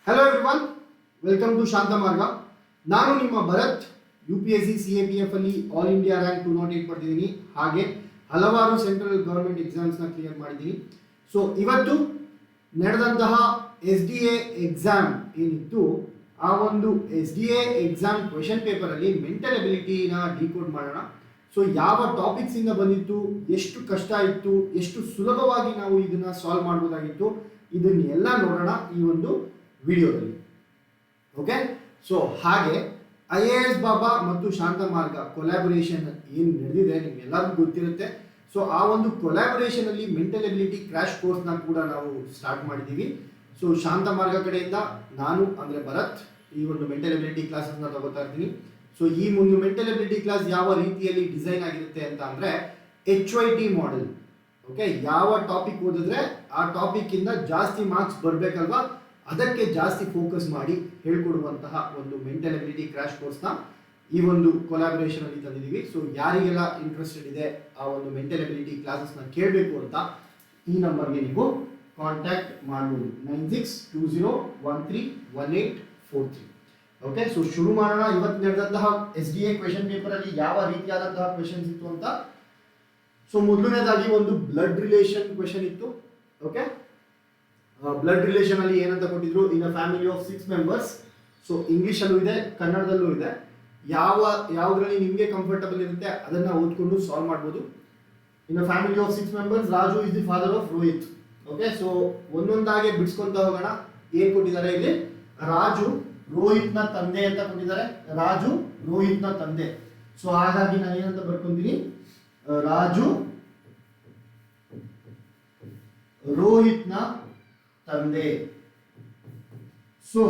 Hello everyone, welcome to ಶಾಂತ ಮಾರ್ಗ. ನಾನು ನಿಮ್ಮ ಭರತ್. UPSC CAPF ಅಲ್ಲಿ ಆಲ್ ಇಂಡಿಯಾ ರ್ಯಾಂಕ್ 208 ಪಡೆದಿದ್ದೀನಿ. ಹಾಗೆ ಹಲವಾರು ಸೆಂಟ್ರಲ್ ಗವರ್ಮೆಂಟ್ ಎಕ್ಸಾಮ್ಸ್ನ ಕ್ಲಿಯರ್ ಮಾಡಿದ್ದೀನಿ. ಸೊ ಇವತ್ತು ನಡೆದಂತಹ SDA ಎಕ್ಸಾಮ್ ಏನಿತ್ತು, ಆ ಒಂದು SDA ಎಕ್ಸಾಮ್ ಕ್ವೆಶನ್ ಪೇಪರಲ್ಲಿ ಮೆಂಟಲ್ ಎಬಿಲಿಟಿನ ಡಿಕೋಡ್ ಮಾಡೋಣ. ಸೊ ಯಾವ ಟಾಪಿಕ್ಸಿಂದ ಬಂದಿತ್ತು, ಎಷ್ಟು ಕಷ್ಟ ಇತ್ತು, ಎಷ್ಟು ಸುಲಭವಾಗಿ ನಾವು ಇದನ್ನು ಸಾಲ್ವ್ ಮಾಡ್ಬೋದಾಗಿತ್ತು, ಇದನ್ನೆಲ್ಲ ನೋಡೋಣ ಈ ಒಂದು ವಿಡಿಯೋದಲ್ಲಿ. ಓಕೆ, ಸೊ ಹಾಗೆ IAS ಬಾಬಾ ಮತ್ತು ಶಾಂತ ಮಾರ್ಗ ಕೊಲ್ಯಾಬೊರೇಷನ್ ಏನು ನಡೆದಿದೆ ನಿಮ್ಗೆಲ್ಲರಿಗೂ ಗೊತ್ತಿರುತ್ತೆ. ಸೊ ಆ ಒಂದು ಕೊಲ್ಯಾಬೊರೇಷನ್ ಅಲ್ಲಿ ಮೆಂಟಲ್ ಎಬಿಲಿಟಿ ಕ್ರ್ಯಾಶ್ ಕೋರ್ಸ್ನ ಕೂಡ ನಾವು ಸ್ಟಾರ್ಟ್ ಮಾಡಿದ್ದೀವಿ. ಸೊ ಶಾಂತ ಮಾರ್ಗ ಕಡೆಯಿಂದ ನಾನು ಅಂದರೆ ಭರತ್ ಈ ಒಂದು ಮೆಂಟಲ್ ಎಬಿಲಿಟಿ ಕ್ಲಾಸಸ್ನ ತಗೋತಾ ಇರ್ತೀನಿ. ಸೊ ಈ ಒಂದು ಮೆಂಟಲ್ ಎಬಿಲಿಟಿ ಕ್ಲಾಸ್ ಯಾವ ರೀತಿಯಲ್ಲಿ ಡಿಸೈನ್ ಆಗಿರುತ್ತೆ ಅಂತ ಅಂದರೆ HYT ಮಾಡೆಲ್. ಓಕೆ, ಯಾವ ಟಾಪಿಕ್ ಓದಿದ್ರೆ ಆ ಟಾಪಿಕ್ ಇಂದ ಜಾಸ್ತಿ ಮಾರ್ಕ್ಸ್ ಬರಬೇಕಲ್ವಾ, ಅದಕ್ಕೆ ಜಾಸ್ತಿ ಫೋಕಸ್ ಮಾಡಿ ಹೇಳ್ಕೊಡುವಂತಹ ಒಂದು ಮೆಂಟಲ್ ಎಬಿಲಿಟಿ ಕ್ರ್ಯಾಶ್ ಕೋರ್ಸ್ನ ಈ ಒಂದು ಕೊಲಾಬರೇಷನ್ ಅಲ್ಲಿ ತಂದಿದ್ದೀವಿ. ಸೊ ಯಾರಿಗೆಲ್ಲ ಇಂಟ್ರೆಸ್ಟೆಡ್ ಇದೆ ಆ ಒಂದು ಮೆಂಟಲ್ ಎಬಿಲಿಟಿ ಕ್ಲಾಸಸ್ನ ಕೇಳಬೇಕು ಅಂತ ಈ ನಂಬರ್ಗೆ ನೀವು ಕಾಂಟ್ಯಾಕ್ಟ್ ಮಾಡ್ಬೋದು, 9620131843. ಓಕೆ, ಸೊ ಶುರು ಮಾಡೋಣ. ಇವತ್ತು ನಡೆದಂತಹ SDA ಕ್ವೆಶನ್ ಪೇಪರ್ ಅಲ್ಲಿ ಯಾವ ರೀತಿಯಾದಂತಹ ಕ್ವೆಶನ್ಸ್ ಇತ್ತು ಅಂತ. ಸೊ ಮೊದಲನೇದಾಗಿ ಒಂದು ಬ್ಲಡ್ ರಿಲೇಷನ್ ಕ್ವೆಶನ್ ಇತ್ತು. ಓಕೆ, ಬ್ಲಡ್ ರಿಲೇಷನ್ ಅಲ್ಲಿ ಏನಂತ ಕೊಟ್ಟಿದ್ರು, in a family of 6 members. So English ಅಲ್ಲೂ ಇದೆ, ಕನ್ನಡದಲ್ಲೂ ಇದೆ. ಯಾವುದ್ರಲ್ಲಿ ನಿಮಗೆ ಕಂಫರ್ಟಬಲ್ ಇರುತ್ತೆ ಅದನ್ನ ಓದ್ಕೊಂಡು ಸಾಲ್ವ್ ಮಾಡ್ಬೋದು. In a family of 6 members, Raju is the father of Rohit. Okay, so ಒಂದೊಂದಾಗೆ ಬಿಡಿಸ್ಕೊಂತ ಹೋಗೋಣ. ಏನ್ ಕೊಟ್ಟಿದ್ದಾರೆ ಇಲ್ಲಿ, ರಾಜು ರೋಹಿತ್ನ ತಂದೆ ಅಂತ ಕೊಟ್ಟಿದ್ದಾರೆ. ರಾಜು ರೋಹಿತ್ನ ತಂದೆ. ಸೊ ಹಾಗಾಗಿ ನಾನು ಏನಂತ ಬರ್ಕೊಂತೀನಿ, ರಾಜು ರೋಹಿತ್ನ ತಂದೆ. ಸೊ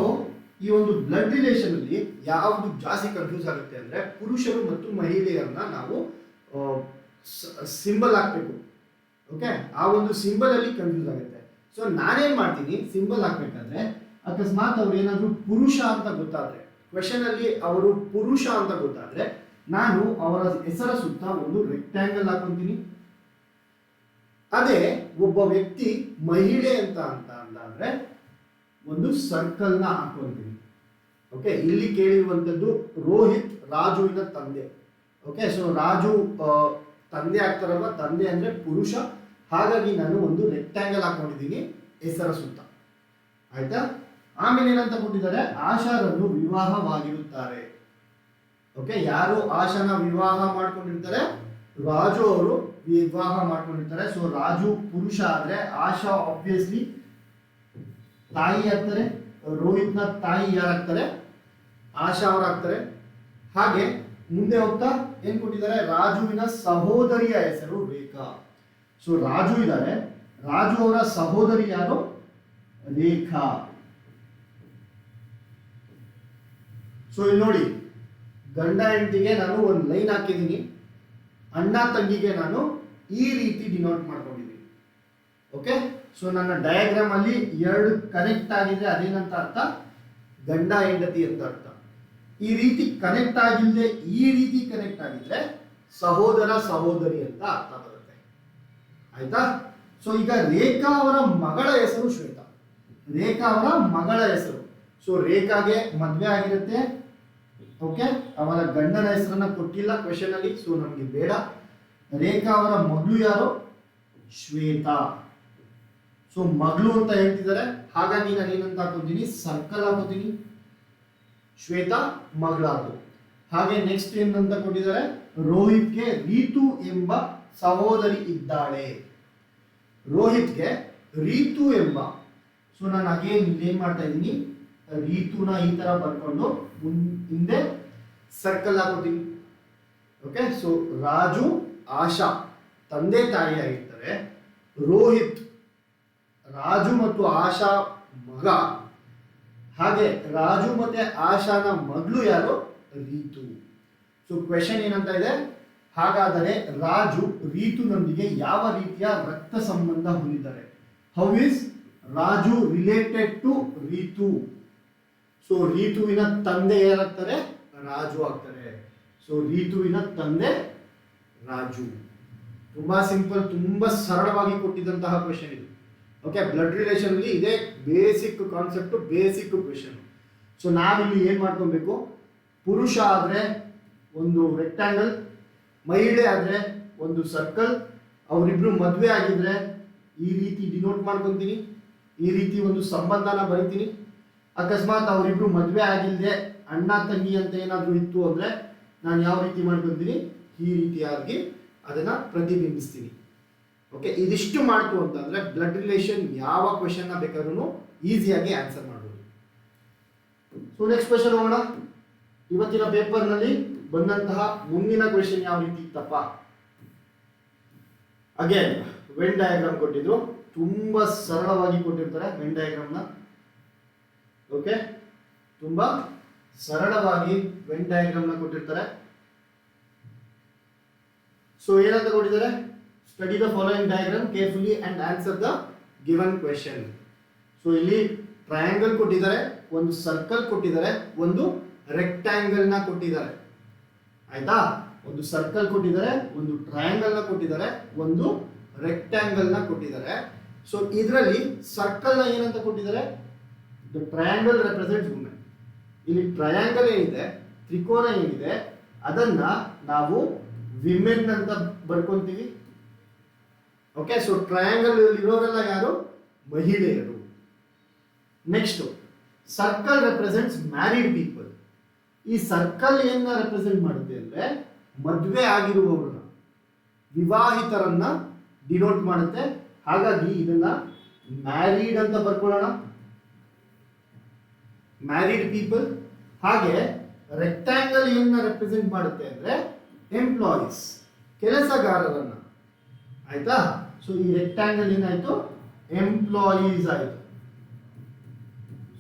ಈ ಒಂದು ಬ್ಲಡ್ ರಿಲೇಷನ್ ಅಲ್ಲಿ ಯಾವುದು ಜಾಸ್ತಿ ಕನ್ಫ್ಯೂಸ್ ಆಗುತ್ತೆ ಅಂದ್ರೆ ಪುರುಷರು ಮತ್ತು ಮಹಿಳೆಯರನ್ನ ನಾವು ಸಿಂಬಲ್ ಹಾಕ್ಬೇಕು. ಓಕೆ, ಆ ಒಂದು ಸಿಂಬಲ್ ಅಲ್ಲಿ ಕನ್ಫ್ಯೂಸ್ ಆಗುತ್ತೆ. ಸೊ ನಾನೇನ್ ಮಾಡ್ತೀನಿ, ಸಿಂಬಲ್ ಹಾಕ್ಬೇಕಾದ್ರೆ ಅಕಸ್ಮಾತ್ ಅವ್ರು ಏನಾದ್ರು ಪುರುಷ ಅಂತ ಗೊತ್ತಾದ್ರೆ, ಕ್ವೆಶನ್ ಅಲ್ಲಿ ಅವರು ಪುರುಷ ಅಂತ ಗೊತ್ತಾದ್ರೆ ನಾನು ಅವರ ಹೆಸರ ಸುತ್ತ ಒಂದು ರೆಕ್ಟ್ಯಾಂಗಲ್ ಹಾಕೊಂತೀನಿ. ಅದೇ ಒಬ್ಬ ವ್ಯಕ್ತಿ ಮಹಿಳೆ ಅಂತ ಅಂದಾದ್ರೆ ಒಂದು ಸರ್ಕಲ್ ನ ಹಾಕೊಂತೀನಿ. ಓಕೆ, ಇಲ್ಲಿ ಕೇಳಿರುವಂತದ್ದು ರೋಹಿತ್ ರಾಜುವಿನ ತಂದೆ. ಓಕೆ, ಸೊ ರಾಜು ತಂದೆ ಆಗ್ತಾರಲ್ವಾ, ತಂದೆ ಅಂದ್ರೆ ಪುರುಷ, ಹಾಗಾಗಿ ನಾನು ಒಂದು ರೆಕ್ಟ್ಯಾಂಗಲ್ ಹಾಕೊಂಡಿದ್ದೀನಿ ಹೆಸರ ಸುತ್ತ. ಆಯ್ತಾ, ಆಮೇಲೆ ಏನಂತ ಕೊಟ್ಟಿದ್ದಾರೆ, ಆಶಾರನ್ನು ವಿವಾಹವಾಗಿರುತ್ತಾರೆ. ಓಕೆ, ಯಾರು ಆಶಾನ ವಿವಾಹ ಮಾಡ್ಕೊಂಡಿರ್ತಾರೆ, ರಾಜು ಅವರು ವಿವಾಹ ಮಾಡ್ಕೊಂಡಿರ್ತಾರೆ. ಸೊ ರಾಜು ಪುರುಷ ಆದ್ರೆ ಆಶಾ ಆಬ್ವಿಯಸ್ಲಿ ತಾಯಿ ಆಗ್ತಾರೆ. ರೋಹಿತ್ನ ತಾಯಿ ಯಾರಾಗ್ತಾರೆ, ಆಶಾ ಅವರಾಗ್ತಾರೆ. ಹಾಗೆ ಮುಂದೆ ಹೋಗ್ತಾ ಏನ್ ಕೊಟ್ಟಿದ್ದಾರೆ, ರಾಜುವಿನ ಸಹೋದರಿಯ ಹೆಸರು ರೇಖಾ. ಸೊ ರಾಜು ಇದ್ದಾರೆ, ರಾಜು ಅವರ ಸಹೋದರಿ ಯಾರು, ರೇಖಾ. ಸೊ ಇಲ್ಲಿ ನೋಡಿ, ಗಂಡ ಹೆಂಡತಿಗೆ ನಾನು ಒಂದು ಲೈನ್ ಹಾಕಿದ್ದೀನಿ, ಅಣ್ಣ ತಂಗಿಗೆ ನಾನು ಈ ರೀತಿ ಡಿನೋಟ್ ಮಾಡ್ಕೊಂಡಿದ್ದೀನಿ. ಓಕೆ, ಸೊ ನನ್ನ ಡಯಾಗ್ರಾಮ್ ಅಲ್ಲಿ ಎರಡು ಕನೆಕ್ಟ್ ಆಗಿದೆ, ಅದೇನಂತ ಅರ್ಥ, ಗಂಡ ಹೆಂಡತಿ ಅಂತ ಅರ್ಥ. ಈ ರೀತಿ ಕನೆಕ್ಟ್ ಆಗಿಲ್ಲದೆ ಈ ರೀತಿ ಕನೆಕ್ಟ್ ಆಗಿದ್ರೆ ಸಹೋದರ ಸಹೋದರಿ ಅಂತ ಅರ್ಥ ಬರುತ್ತೆ. ಆಯ್ತಾ, ಸೊ ಈಗ ರೇಖಾ ಅವರ ಮಗಳ ಹೆಸರು ಶ್ವೇತಾ. ರೇಖಾ ಅವರ ಮಗಳ ಹೆಸರು. ಸೊ ರೇಖಾಗೆ ಮದ್ವೆ ಆಗಿರುತ್ತೆ. ಓಕೆ, ಅವರ ಗಂಡನ ಹೆಸರನ್ನ ಕೊಟ್ಟಿಲ್ಲ ಕ್ವೆಶನ್ ಅಲ್ಲಿ, ಸೊ ನಮ್ಗೆ ಬೇಡ. ರೇಖಾ ಅವರ ಮಗಳು ಯಾರು, ಶ್ವೇತಾ. ಸೊ ಮಗಳು ಅಂತ ಹೇಳ್ತಿದ್ದಾರೆ, ಹಾಗಾಗಿ ನಾನು ಏನಂತ ಹಾಕೋತೀನಿ, ಸರ್ಕಲ್ ಹಾಕೋತೀನಿ. ಶ್ವೇತಾ ಮಗಳಾದ್ರು. ಹಾಗೆ ನೆಕ್ಸ್ಟ್ ಏನಂತ ಕೊಟ್ಟಿದ್ದಾರೆ, ರೋಹಿತ್ಗೆ ರೀತು ಎಂಬ ಸಹೋದರಿ ಇದ್ದಾಳೆ. ರೋಹಿತ್ಗೆ ರೀತು ಎಂಬ, ಸೊ ನಾನು ಅಗೇನ್ ಏನ್ ಮಾಡ್ತಾ ಇದ್ದೀನಿ, ರೀತುನ ಈ ತರ ಬರ್ಕೊಂಡು ಹಿಂದೆ ಸರ್ಕಲ್ ಹಾಕೋತೀನಿ. ಓಕೆ, ಸೊ ರಾಜು ಆಶಾ ತಂದೆ ತಾಯಿ ಆಗಿರ್ತಾರೆ. ರೋಹಿತ್ ರಾಜು ಮತ್ತು ಆಶಾ ಮಗ. ಹಾಗೆ ರಾಜು ಮತ್ತೆ ಆಶಾನ ಮಗಳು ಯಾರು, ರೀತು. ಸೊ ಕ್ವೆಶನ್ ಏನಂತ ಇದೆ, ಹಾಗಾದರೆ ರಾಜು ರೀತುನೊಂದಿಗೆ ಯಾವ ರೀತಿಯ ರಕ್ತ ಸಂಬಂಧ ಹೊಂದಿದ್ದಾರೆ. How is Raju related to Ritu. So ರೀತುವಿನ ತಂದೆ ಯಾರಾಗ್ತಾರೆ, ರಾಜು ಆಗ್ತಾರೆ. ಸೊ ರೀತುವಿನ ತಂದೆ ರಾಜು. ತುಂಬಾ ಸಿಂಪಲ್, ತುಂಬಾ ಸರಳವಾಗಿ ಕೊಟ್ಟಿದ್ದಂತಹ ಕ್ವೆಶನ್ ಇದು. ಓಕೆ, ಬ್ಲಡ್ ರಿಲೇಷನ್ ಅಲ್ಲಿ ಇದೇ basic concept, basic question. So ನಾವಿಲ್ಲಿ ಏನು ಮಾಡ್ಕೊಬೇಕು, ಪುರುಷ ಆದರೆ ಒಂದು ರೆಕ್ಟ್ಯಾಂಗಲ್, ಮಹಿಳೆ ಆದರೆ ಒಂದು ಸರ್ಕಲ್, ಅವರಿಬ್ರು ಮದುವೆ ಆಗಿದ್ರೆ ಈ ರೀತಿ ಡಿನೋಟ್ ಮಾಡ್ಕೊತೀನಿ, ಈ ರೀತಿ ಒಂದು ಸಂಬಂಧನ ಬರಿತೀನಿ. ಅಕಸ್ಮಾತ್ ಅವರಿಬ್ರು ಮದುವೆ ಆಗಿಲ್ಲದೆ ಅಣ್ಣ ತಂಗಿ ಅಂತ ಏನಾದರೂ ಇತ್ತು ಅಂದರೆ ನಾನು ಯಾವ ರೀತಿ ಮಾಡ್ಕೊತೀನಿ, ಈ ರೀತಿಯಾಗಿ ಅದನ್ನು ಪ್ರತಿಬಿಂಬಿಸ್ತೀನಿ. ಓಕೆ, ಇದಿಷ್ಟು ಮಾಡ್ತು ಅಂತಂದರೆ ಬ್ಲಡ್ ರಿಲೇಷನ್ ಯಾವ ಕ್ವೆಶನ್ನ ಬೇಕಾದ್ರೂ ಈಸಿಯಾಗಿ ಆನ್ಸರ್ ಮಾಡ್ಬೋದು. ಸೊ ನೆಕ್ಸ್ಟ್ ಕ್ವೆಶನ್ ಹೋಗೋಣ. ಇವತ್ತಿನ ಪೇಪರ್ನಲ್ಲಿ ಬಂದಂತಹ ಮುಂದಿನ ಕ್ವೆಶನ್ ಯಾವ ರೀತಿ ಇತ್ತಪ್ಪ? ಅಗೇನ್ ವೆನ್ ಡಯಾಗ್ರಾಮ್ ಕೊಟ್ಟಿದ್ರು, ತುಂಬಾ ಸರಳವಾಗಿ ಕೊಟ್ಟಿರ್ತಾರೆ ವೆನ್ ಡಯಾಗ್ರಾಮ್ನ. ಓಕೆ, ತುಂಬಾ ಸರಳವಾಗಿ ವೆನ್ ಡಯಾಗ್ರಾಮ್ನ ಕೊಟ್ಟಿರ್ತಾರೆ. ಸೊ ಏನಂತ ಕೊಟ್ಟಿದ್ದಾರೆ, study the following diagram carefully and answer the given question. So ಇಲ್ಲಿ ಟ್ರಯಾಂಗಲ್ ಕೊಟ್ಟಿದ್ದಾರೆ, ಒಂದು ಸರ್ಕಲ್ ಕೊಟ್ಟಿದ್ದಾರೆ, ಒಂದು ರೆಕ್ಟ್ಯಾಂಗಲ್ ನ ಕೊಟ್ಟಿದ್ದಾರೆ. ಆಯ್ತಾ, ಒಂದು ಸರ್ಕಲ್ ಕೊಟ್ಟಿದ್ದಾರೆ, ಒಂದು ಟ್ರಯಾಂಗಲ್ ನ ಕೊಟ್ಟಿದ್ದಾರೆ, ಒಂದು ರೆಕ್ಟ್ಯಾಂಗಲ್ ನ ಕೊಟ್ಟಿದ್ದಾರೆ. ಸೊ ಇದರಲ್ಲಿ ಸರ್ಕಲ್ ನ ಏನಂತ ಕೊಟ್ಟಿದ್ದಾರೆ, ದ ಟ್ರಯಾಂಗಲ್ ರೆಪ್ರೆಸೆಂಟ್ಸ್ ವುಮೆನ್. ಇಲ್ಲಿ ಟ್ರಯಾಂಗಲ್ ಏನಿದೆ, ತ್ರಿಕೋನ ಏನಿದೆ, ಅದನ್ನ ನಾವು ವಿಮೆನ್ ಅಂತ ಬರ್ಕೊಂತೀವಿ. ಓಕೆ, ಸೊ ಟ್ರಯಾಂಗಲ್ ಇರೋರೆಲ್ಲ ಯಾರು, ಮಹಿಳೆಯರು. Next circle represents married people. ಈ ಸರ್ಕಲ್ ಏನ ರೆಪ್ರೆಸೆಂಟ್ ಮಾಡುತ್ತೆ ಅಂದ್ರೆ ಮದುವೆ ಆಗಿರುವವರನ್ನ, ವಿವಾಹಿತರನ್ನ ಡಿನೋಟ್ ಮಾಡುತ್ತೆ. ಹಾಗಾಗಿ ಇದನ್ನ ಮ್ಯಾರಿಡ್ ಅಂತ ಬರ್ಕೊಳ್ಳೋಣ, ಮ್ಯಾರಿಡ್ ಪೀಪಲ್. ಹಾಗೆ ರೆಕ್ಟ್ಯಾಂಗಲ್ ಏನನ್ನ ರೆಪ್ರೆಸೆಂಟ್ ಮಾಡುತ್ತೆ ಅಂದ್ರೆ ಎಂಪ್ಲಾಯೀಸ್, ಕೆಲಸಗಾರರನ್ನ. ಆಯ್ತಾ, ಸೊ ಈ ರೆಕ್ಟ್ಯಾಂಗಲ್ ಏನಾಯ್ತು, ಎಂಪ್ಲಾಯೀಸ್ ಆಯ್ತು.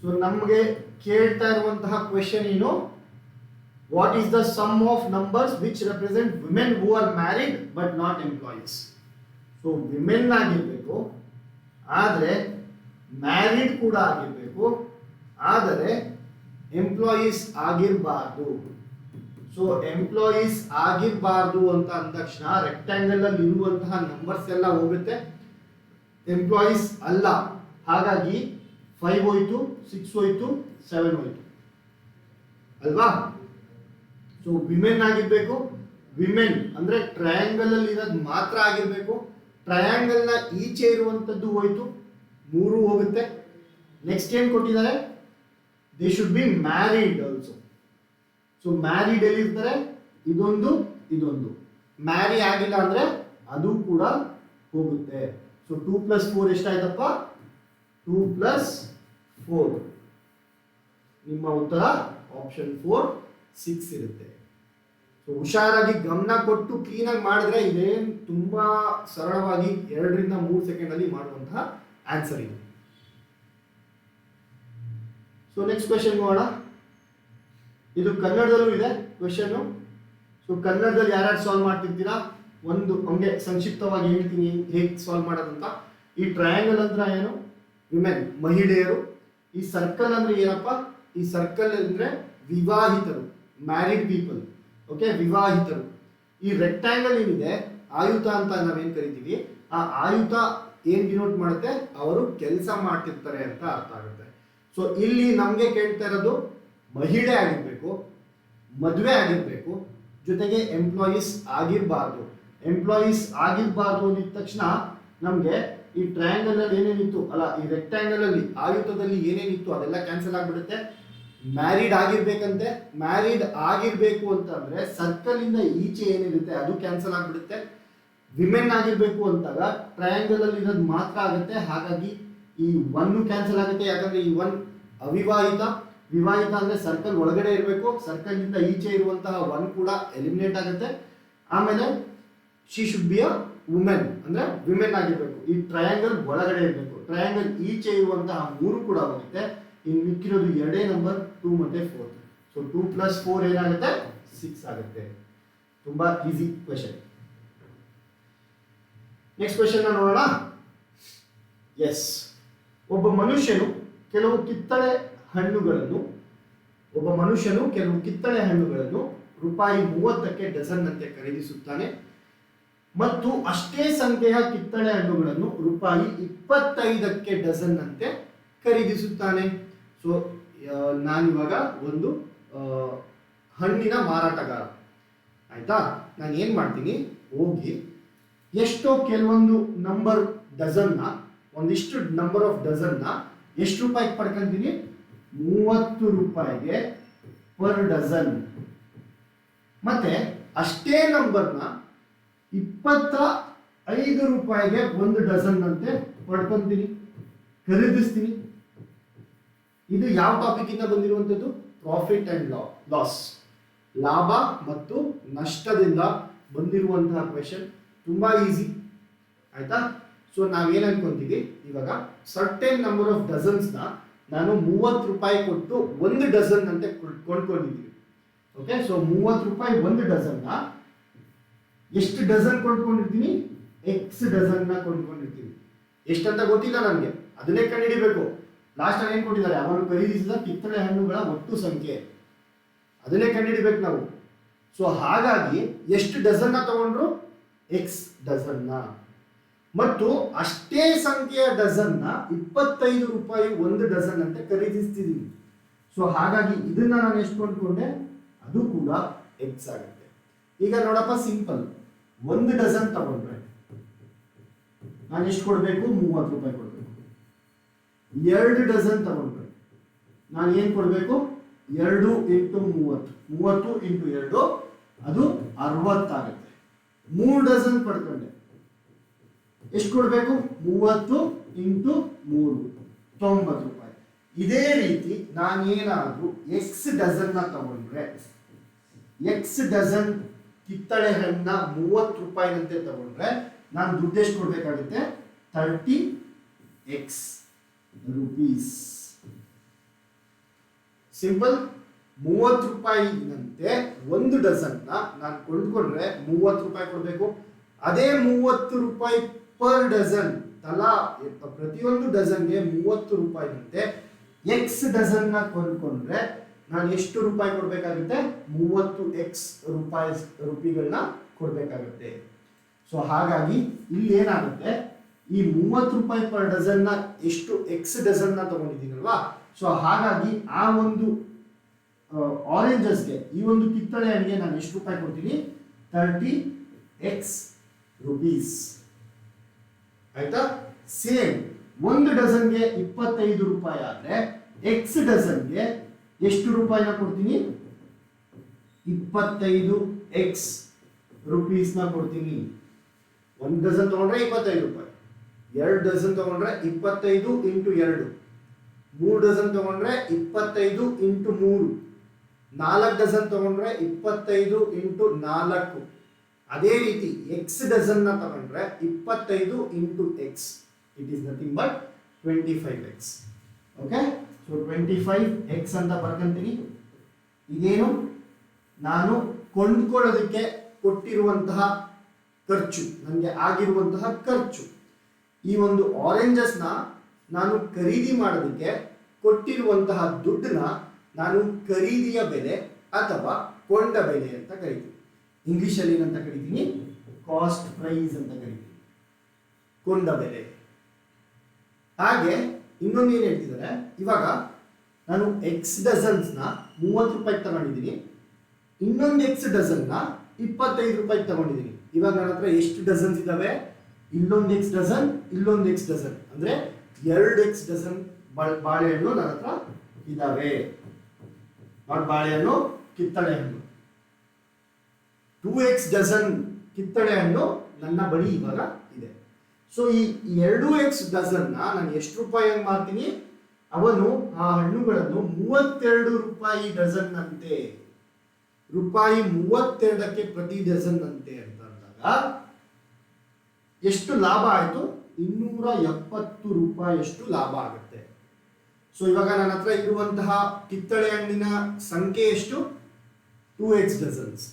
ಸೊ ನಮಗೆ ಕೇಳ್ತಾ ಇರುವಂತಹ ಕ್ವೆಶನ್ ಏನು, what is the sum of numbers which represent women who are married but not employees. So women ಆಗಿರ್ಬೇಕು, ಆದರೆ ಮ್ಯಾರಿಡ್ ಕೂಡ ಆಗಿರ್ಬೇಕು, ಆದರೆ ಎಂಪ್ಲಾಯೀಸ್ ಆಗಿರಬಾರ್ದು. ಸೊ ಎಂಪ್ಲಾಯೀಸ್ ಆಗಿರಬಾರ್ದು ಅಂತ ಅಂದ ತಕ್ಷಣ ರೆಕ್ಟ್ಯಾಂಗಲ್ ಅಲ್ಲಿ ಇರುವಂತಹ ನಂಬರ್ಸ್ ಎಲ್ಲ ಹೋಗುತ್ತೆ, ಎಂಪ್ಲಾಯೀಸ್ ಅಲ್ಲ. ಹಾಗಾಗಿ 5 ಹೋಯ್ತು, 6 ಹೋಯ್ತು, 7 ಹೋಯ್ತು ಅಲ್ವಾ. ಸೊ ವಿಮೆನ್ ಆಗಿರ್ಬೇಕು, ವಿಮೆನ್ ಅಂದ್ರೆ ಟ್ರಯಾಂಗಲ್ ಅಲ್ಲಿ ಇರೋದು ಮಾತ್ರ ಆಗಿರ್ಬೇಕು. ಟ್ರಯಾಂಗಲ್ ನ ಈಚೆ ಇರುವಂತದ್ದು ಹೋಯ್ತು, 3 ಹೋಗುತ್ತೆ. ನೆಕ್ಸ್ಟ್ ಏನ್ ಕೊಟ್ಟಿದ್ದಾರೆ, they should be married also. So married ಎಲ್ಲಿ ಇರ್ತಾರೆ, ಇದೊಂದು ಇದೊಂದು. ಮ್ಯಾರಿ ಆಗಿಲ್ಲ ಅಂದ್ರೆ ಅದು ಕೂಡ ಹೋಗುತ್ತೆ. ಸೊ 2 + 4 ಎಷ್ಟಾಯ್ತಪ್ಪ, 2 + 4. ನಿಮ್ಮ ಉತ್ತರ ಆಪ್ಷನ್ 4 6 ಇರುತ್ತೆ. ಸೊ ಹುಷಾರಾಗಿ ಗಮನ ಕೊಟ್ಟು ಕ್ಲೀನಾಗಿ ಮಾಡಿದ್ರೆ ಇದೇನು ತುಂಬಾ ಸರಳವಾಗಿ 2 ರಿಂದ 3 ಸೆಕೆಂಡ್ ಅಲ್ಲಿ ಮಾಡುವಂತಹ ಆನ್ಸರ್ ಇದು. ಸೊ ನೆಕ್ಸ್ಟ್ ಕ್ವೆಶನ್ ನೋಡೋಣ. ಇದು ಕನ್ನಡದಲ್ಲೂ ಇದೆ ಕ್ವೆಶನ್. ಸೊ ಕನ್ನಡದಲ್ಲಿ ಯಾರ್ಯಾರು ಸಾಲ್ವ್ ಮಾಡ್ತಿರ್ತೀರಾ, ಒಂದು ಹಂಗೆ ಸಂಕ್ಷಿಪ್ತವಾಗಿ ಹೇಳ್ತೀನಿ ಹೇಗೆ ಸಾಲ್ವ್ ಮಾಡೋದಂತ. ಈ ಟ್ರಯಾಂಗಲ್ ಅಂದ್ರೆ ಏನು, ವಿಮೆನ್ ಮಹಿಳೆಯರು. ಈ ಸರ್ಕಲ್ ಅಂದ್ರೆ ಏನಪ್ಪ, ಈ ಸರ್ಕಲ್ ಅಂದ್ರೆ ವಿವಾಹಿತರು, ಮ್ಯಾರಿಡ್ ಪೀಪಲ್. ಓಕೆ, ವಿವಾಹಿತರು. ಈ ರೆಕ್ಟ್ಯಾಂಗಲ್ ಏನಿದೆ, ಆಯುತ ಅಂತ ನಾವೇನ್ ಕರಿತೀವಿ, ಆ ಆಯುತ ಏನ್ ಡಿನೋಟ್ ಮಾಡುತ್ತೆ, ಅವರು ಕೆಲಸ ಮಾಡ್ತಿರ್ತಾರೆ ಅಂತ ಅರ್ಥ ಆಗುತ್ತೆ. ಸೊ ಇಲ್ಲಿ ನಮ್ಗೆ ಕೇಳ್ತಾ ಇರೋದು ಮಹಿಳೆ ಆಗಿರ್ಬೇಕು, ಮದುವೆ ಆಗಿರ್ಬೇಕು, ಜೊತೆಗೆ ಎಂಪ್ಲಾಯೀಸ್ ಆಗಿರಬಾರ್ದು. ಎಂಪ್ಲಾಯೀಸ್ ಆಗಿರಬಾರ್ದು ಅಂದಿದ ತಕ್ಷಣ ನಮ್ಗೆ ಈ ಟ್ರಯಾಂಗಲ್ ಅಲ್ಲಿ ಏನೇನಿತ್ತು ಅಲ್ಲ, ಈ ರೆಕ್ಟ್ಯಾಂಗಲ್ ಅಲ್ಲಿ ಆಯುತದಲ್ಲಿ ಏನೇನಿತ್ತು ಅದೆಲ್ಲ ಕ್ಯಾನ್ಸಲ್ ಆಗ್ಬಿಡುತ್ತೆ. ಮ್ಯಾರಿಡ್ ಆಗಿರ್ಬೇಕಂತೆ, ಮ್ಯಾರಿಡ್ ಆಗಿರ್ಬೇಕು ಅಂತ ಅಂದ್ರೆ ಸರ್ಕಲ್ ಇಂದ ಈಚೆ ಏನಿರುತ್ತೆ ಅದು ಕ್ಯಾನ್ಸಲ್ ಆಗ್ಬಿಡುತ್ತೆ. ವಿಮೆನ್ ಆಗಿರ್ಬೇಕು ಅಂತಾಗ ಟ್ರಯಾಂಗಲ್ ಅಲ್ಲಿ ಇರೋದು ಮಾತ್ರ ಆಗುತ್ತೆ. ಹಾಗಾಗಿ ಈ 1 ಕ್ಯಾನ್ಸಲ್ ಆಗುತ್ತೆ, ಯಾಕಂದ್ರೆ ಈ 1 ಅವಿವಾಹಿತ. ವಿವಾಹಿತ ಅಂದ್ರೆ ಸರ್ಕಲ್ ಒಳಗಡೆ ಇರಬೇಕು, ಸರ್ಕಲ್ ಇಂದ ಈಚೆ ಇರುವಂತಹ 1 ಕೂಡ ಎಲಿಮಿನೇಟ್ ಆಗುತ್ತೆ. ಆಮೇಲೆ she should be a women ಅಂದ್ರೆ ವಿಮೆನ್ ಆಗಿರ್ಬೇಕು. ಈ ಟ್ರಯಾಂಗಲ್ ಒಳಗಡೆ ಇರಬೇಕು, ಟ್ರಯಾಂಗಲ್ ಈಚೆ ಇರುವಂತಹ 3 ಕೂಡ ಹೋಗುತ್ತೆ. ಇನ್ನು ಮಿಕ್ಕಿರೋದು 2 ನಂಬರ್ 2 ಮತ್ತೆ 4. ಸೊ 2 + 4 ಏನಾಗುತ್ತೆ, 6 ಆಗುತ್ತೆ. ತುಂಬಾ ಈಸಿ ಕ್ವೆಶನ್. ನೆಕ್ಸ್ಟ್ ಕ್ವೆಶನ್ ನೋಡೋಣ. ಎಸ್, ಒಬ್ಬ ಮನುಷ್ಯನು ಕೆಲವು ಕಿತ್ತಳೆ ಹಣ್ಣುಗಳನ್ನು ರೂಪಾಯಿ 30ಕ್ಕೆ ಡಜನ್ ಅಂತೆ ಖರೀದಿಸುತ್ತಾನೆ. ಮತ್ತು ಅಷ್ಟೇ ಸಂಖ್ಯೆಯ ಕಿತ್ತಳೆ ಹಣ್ಣುಗಳನ್ನು ರೂಪಾಯಿ 25ಕ್ಕೆ ಡಜನ್ ಅಂತೆ ಖರೀದಿಸುತ್ತಾನೆ. ಸೊ ನಾನಿವಾಗ ಒಂದು ಹಣ್ಣಿನ ಮಾರಾಟಗಾರ, ಆಯ್ತಾ. ನಾನು ಏನು ಮಾಡ್ತೀನಿ, ಹೋಗಿ ಎಷ್ಟೋ ಕೆಲವೊಂದು ನಂಬರ್ ಡಜನ್ನ, ಒಂದಿಷ್ಟು ನಂಬರ್ ಆಫ್ ಡಜನ್ನ ಎಷ್ಟು ರೂಪಾಯಿಗೆ ಪಡ್ಕೊಂತೀನಿ, 30 ರೂಪಾಯಿಗೆ ಪರ್ ಡಜನ್. ಮತ್ತೆ ಅಷ್ಟೇ ನಂಬರ್ನ 25 ರೂಪಾಯಿಗೆ ಒಂದು ಡಜನ್ ಅಂತೆ ಪಡ್ಕೊಂತೀನಿ, ಖರೀದಿಸ್ತೀನಿ. ಇದು ಯಾವ ಟಾಪಿಕ್ ಇಂದ ಬಂದಿರುವಂಥದ್ದು? ಪ್ರಾಫಿಟ್ ಅಂಡ್ ಲಾಸ್, ಲಾಭ ಮತ್ತು ನಷ್ಟದಿಂದ ಬಂದಿರುವಂತಹ ಕ್ವೆಶನ್. ತುಂಬಾ ಈಸಿ, ಆಯ್ತಾ. ಸೊ ನಾವೇನ್ ಅನ್ಕೊಂತೀವಿ, ಇವಾಗ ಸರ್ಟೆನ್ ನಂಬರ್ ಆಫ್ ಡಜನ್ಸ್ನ ನಾನು 30 ರೂಪಾಯಿ ಕೊಟ್ಟು ಒಂದು ಡಜನ್ ಅಂತೆ ಕೊಂಡ್ಕೊಂಡಿದ್ದೀವಿ. ಓಕೆ, ಸೊ 30 ರೂಪಾಯಿ ಒಂದು ಡಜನ್ನ ಎಷ್ಟು ಡಜನ್ ಕೊಂಡ್ಕೊಂಡಿರ್ತೀನಿ, ಎಕ್ಸ್ ಡಜನ್ನ ಕೊಂಡ್ಕೊಂಡಿರ್ತೀನಿ. ಎಷ್ಟಂತ ಗೊತ್ತಿಲ್ಲ ನನಗೆ, ಅದನ್ನೇ ಕಂಡುಹಿಡಿಬೇಕು. ಲಾಸ್ಟ್ ಅಲ್ಲಿ ಏನ್ ಕೊಟ್ಟಿದ್ದಾರೆ, ಅವರು ಖರೀದಿಸಿದ ಕಿತ್ತಳೆ ಹಣ್ಣುಗಳ ಒಟ್ಟು ಸಂಖ್ಯೆ, ಅದನ್ನೇ ಕಂಡುಹಿಡಿಬೇಕು ನಾವು. ಸೊ ಹಾಗಾಗಿ ಎಷ್ಟು ಡಜನ್ನ ತಗೊಂಡ್ರು, ಎಕ್ಸ್ ಡಜನ್ನ. ಮತ್ತು ಅಷ್ಟೇ ಸಂಖ್ಯೆಯ ಡಜನ್ನ 25 ರೂಪಾಯಿ ಒಂದು ಡಜನ್ ಅಂತ ಖರೀದಿಸ್ತಿದ್ದೀನಿ. ಸೊ ಹಾಗಾಗಿ ಇದನ್ನ ನಾನು ಎಷ್ಟು ಕೊಂಡ್ಕೊಂಡೆ, ಅದು ಕೂಡ ಎಕ್ಸ್ ಆಗುತ್ತೆ. ಈಗ ನೋಡಪ್ಪ, ಸಿಂಪಲ್. ಒಂದು ಡಜನ್ ತಗೊಂಡ್ರೆ ನಾನು ಎಷ್ಟು ಕೊಡಬೇಕು, 30 ರೂಪಾಯಿ ಕೊಡಬೇಕು. 2 ಡಜನ್ ತಗೊಂಡ್ರೆ ನಾನು ಏನು ಕೊಡಬೇಕು, 2 ಇಂಟು 30, 30 ಇಂಟು 2 ಅದು 60 ಆಗುತ್ತೆ. 3 ಡಜನ್ ಪಡ್ಕೊಂಡೆ ಎಷ್ಟು ಕೊಡಬೇಕು, 30 ಇಂಟು 3 90 ರೂಪಾಯಿ. ಇದೇ ರೀತಿ ನಾನೇನಾದ್ರೂ ಎಕ್ಸ್ ಡಜನ್ನ ತಗೊಂಡ್ರೆ, ಎಕ್ಸ್ ಡಜನ್ ಕಿತ್ತಳೆ ಹಣ್ಣ 30 ರೂಪಾಯಿನಂತೆ ತಗೊಂಡ್ರೆ ನಾನು ದುಡ್ಡು ಎಷ್ಟು ಕೊಡಬೇಕಾಗುತ್ತೆ, 30x ರೂಪೀಸ್. ಸಿಂಪಲ್. 30 ರೂಪಾಯಿನಂತೆ ಒಂದು ಡಜನ್ನ ನಾನು ಕೊಂಡ್ಕೊಂಡ್ರೆ 30 ರೂಪಾಯಿ ಕೊಡಬೇಕು. ಅದೇ 30 ರೂಪಾಯಿ ಪರ್ ಡಜನ್, ತಲಾ ಪ್ರತಿಯೊಂದು ಡಜನ್ಗೆ 30 ರೂಪಾಯಿನಂತೆ ಎಕ್ಸ್ ಡಜನ್ನ ಕೊಂಡ್ಕೊಂಡ್ರೆ ನಾನು ಎಷ್ಟು ರೂಪಾಯಿ ಕೊಡಬೇಕಾಗುತ್ತೆ, 30x ರೂಪಾಯಿಗಳನ್ನ ಕೊಡಬೇಕಾಗುತ್ತೆ. ಸೊ ಹಾಗಾಗಿ ಇಲ್ಲಿ ಏನಾಗುತ್ತೆ, ಈ 30 ರೂಪಾಯಿ ಪರ್ ಡಜನ್ನ ಎಷ್ಟು ಎಕ್ಸ್ ಡಜನ್ನ ತಗೊಂಡಿದ್ದೀನಲ್ವಾ, ಸೊ ಹಾಗಾಗಿ ಆ ಒಂದು ಆರೆಂಜಸ್ಗೆ, ಈ ಒಂದು ಕಿತ್ತಳೆ ಹಣ್ಣಿಗೆ ನಾನು ಎಷ್ಟು ರೂಪಾಯಿ ಕೊಡ್ತೀನಿ, 30x ರೂಪೀಸ್. ಆಯ್ತಾ. ಸೇಮ್ ಒಂದು ಡಜನ್ಗೆ 25 ರೂಪಾಯಿ ಆದ್ರೆ ಎಕ್ಸ್ ಡಜನ್ಗೆ ಎಷ್ಟು ರೂಪಾಯಿನ ಕೊಡ್ತೀನಿ, 25x ರೂಪೀಸ್ನ ಕೊಡ್ತೀನಿ. ಒಂದು ಡಜನ್ ತಗೊಂಡ್ರೆ 25 ರೂಪಾಯಿ, 2 ಡಜನ್ ತಗೊಂಡ್ರೆ 25 ಇಂಟು 2, 3 ಡಜನ್ ತಗೊಂಡ್ರೆ 25 ಇಂಟು 3, 4 ಡಜನ್ ತಗೊಂಡ್ರೆ 25 ಇಂಟು 4. ಅದೇ ರೀತಿ ಎಕ್ಸ್ ಡಜನ್ನ ತಗೊಂಡ್ರೆ 25 into X, it is nothing but 25x. Okay, so 25x ಅಂತ ಬರ್ಕೊಂತೀನಿ. ಇದೇನು, ನಾನು ಕೊಂಡ್ಕೊಳ್ಳೋದಕ್ಕೆ ಕೊಟ್ಟಿರುವಂತಹ ಖರ್ಚು, ನನಗೆ ಆಗಿರುವಂತಹ ಖರ್ಚು. ಈ ಒಂದು ಆರೆಂಜಸ್ನ ನಾನು ಖರೀದಿ ಮಾಡೋದಕ್ಕೆ ಕೊಟ್ಟಿರುವಂತಹ ದುಡ್ಡನ್ನ ನಾನು ಖರೀದಿಯ ಬೆಲೆ ಅಥವಾ ಕೊಂಡ ಬೆಲೆ ಅಂತ ಕರಿತೀನಿ. ಇಂಗ್ಲಿಷಲ್ಲಿ ಏನಂತ ಕರಿತೀನಿ, ಕಾಸ್ಟ್ ಪ್ರೈಸ್ ಅಂತ ಕರಿತೀನಿ, ಕೊಂಡ ಬೆಲೆ. ಹಾಗೆ ಇನ್ನೊಂದು ಏನು ಹೇಳ್ತಿದ್ದಾರೆ, ಇವಾಗ ನಾನು ಎಕ್ಸ್ ಡಜನ್ಸ್ನ 30 ರೂಪಾಯಿಗೆ ತಗೊಂಡಿದ್ದೀನಿ, ಇನ್ನೊಂದು ಎಕ್ಸ್ ಡಜನ್ನ 25 ರೂಪಾಯಿಗೆ ತಗೊಂಡಿದ್ದೀನಿ. ಇವಾಗ ನನ್ನ ಹತ್ರ ಎಷ್ಟು ಡಜನ್ಸ್ ಇದಾವೆ, ಇಲ್ಲೊಂದು ಎಕ್ಸ್ ಡಜನ್, ಇಲ್ಲೊಂದು ಎಕ್ಸ್ ಡಜನ್, ಅಂದ್ರೆ 2x ಡಜನ್ ಬಾಳೆಹಣ್ಣು ನನ್ನ ಹತ್ರ ಇದಾವೆ. ಬಾಳೆಹಣ್ಣು, ಕಿತ್ತಳೆ ಹಣ್ಣು. 2x ಡಜನ್ ಕಿತ್ತಳೆ ಹಣ್ಣು ನನ್ನ ಬಳಿ ಇವಾಗ ಇದೆ. ಸೊ ಈ 2x ಡಜನ್ನ ನಾನು ಎಷ್ಟು ರೂಪಾಯಿಗೆ ಮಾರ್ತೀನಿ, ಅವನು ಆ ಹಣ್ಣುಗಳನ್ನು 32 ರೂಪಾಯಿ ಡಜನ್ ಅಂತೆ, ರೂಪಾಯಿ 32ಕ್ಕೆ ಪ್ರತಿ ಡಜನ್ ಅಂತೆ ಅಂತ ಅಂದಾಗ ಎಷ್ಟು ಲಾಭ ಆಯಿತು, 270 ರೂಪಾಯಿಯಷ್ಟು ಲಾಭ ಆಗುತ್ತೆ. ಸೊ ಇವಾಗ ನನ್ನ ಹತ್ರ ಇರುವಂತಹ ಕಿತ್ತಳೆ ಹಣ್ಣಿನ ಸಂಖ್ಯೆ ಎಷ್ಟು, 2x ಡಜನ್ಸ್.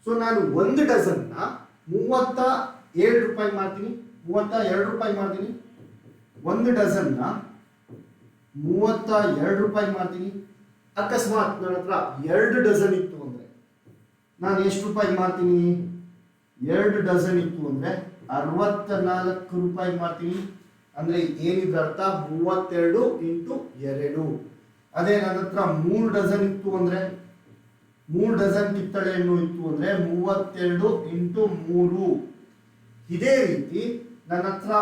ಸೊ ನಾನು ಒಂದು ಡಜನ್ನ 37 ರೂಪಾಯಿ ಮಾಡ್ತೀನಿ, 32 ರೂಪಾಯಿ ಮಾಡ್ತೀನಿ. ಒಂದು ಡಜನ್ನ 32 ರೂಪಾಯಿ ಮಾಡ್ತೀನಿ. ಅಕಸ್ಮಾತ್ ನನ್ನ ಹತ್ರ 2 ಡಜನ್ ಇತ್ತು ಅಂದ್ರೆ ನಾನು ಎಷ್ಟು ರೂಪಾಯಿ ಮಾಡ್ತೀನಿ, 2 ಡಜನ್ ಇತ್ತು ಅಂದ್ರೆ 64 ರೂಪಾಯಿ ಮಾಡ್ತೀನಿ. ಅಂದ್ರೆ ಏನಿದ್ರ ಅರ್ಥ 32 ಇಂಟು 2. ಅದೇ ನನ್ನ ಹತ್ರ 3 ಡಜನ್ ಇತ್ತು ಅಂದ್ರೆ 3 ಡಜನ್ ಕಿತ್ತಳೆ ಹಣ್ಣು ಇತ್ತು ಅಂದ್ರೆ 32 ಇಂಟು 3. ಇದೇ ರೀತಿ ನನ್ನ ಹತ್ರ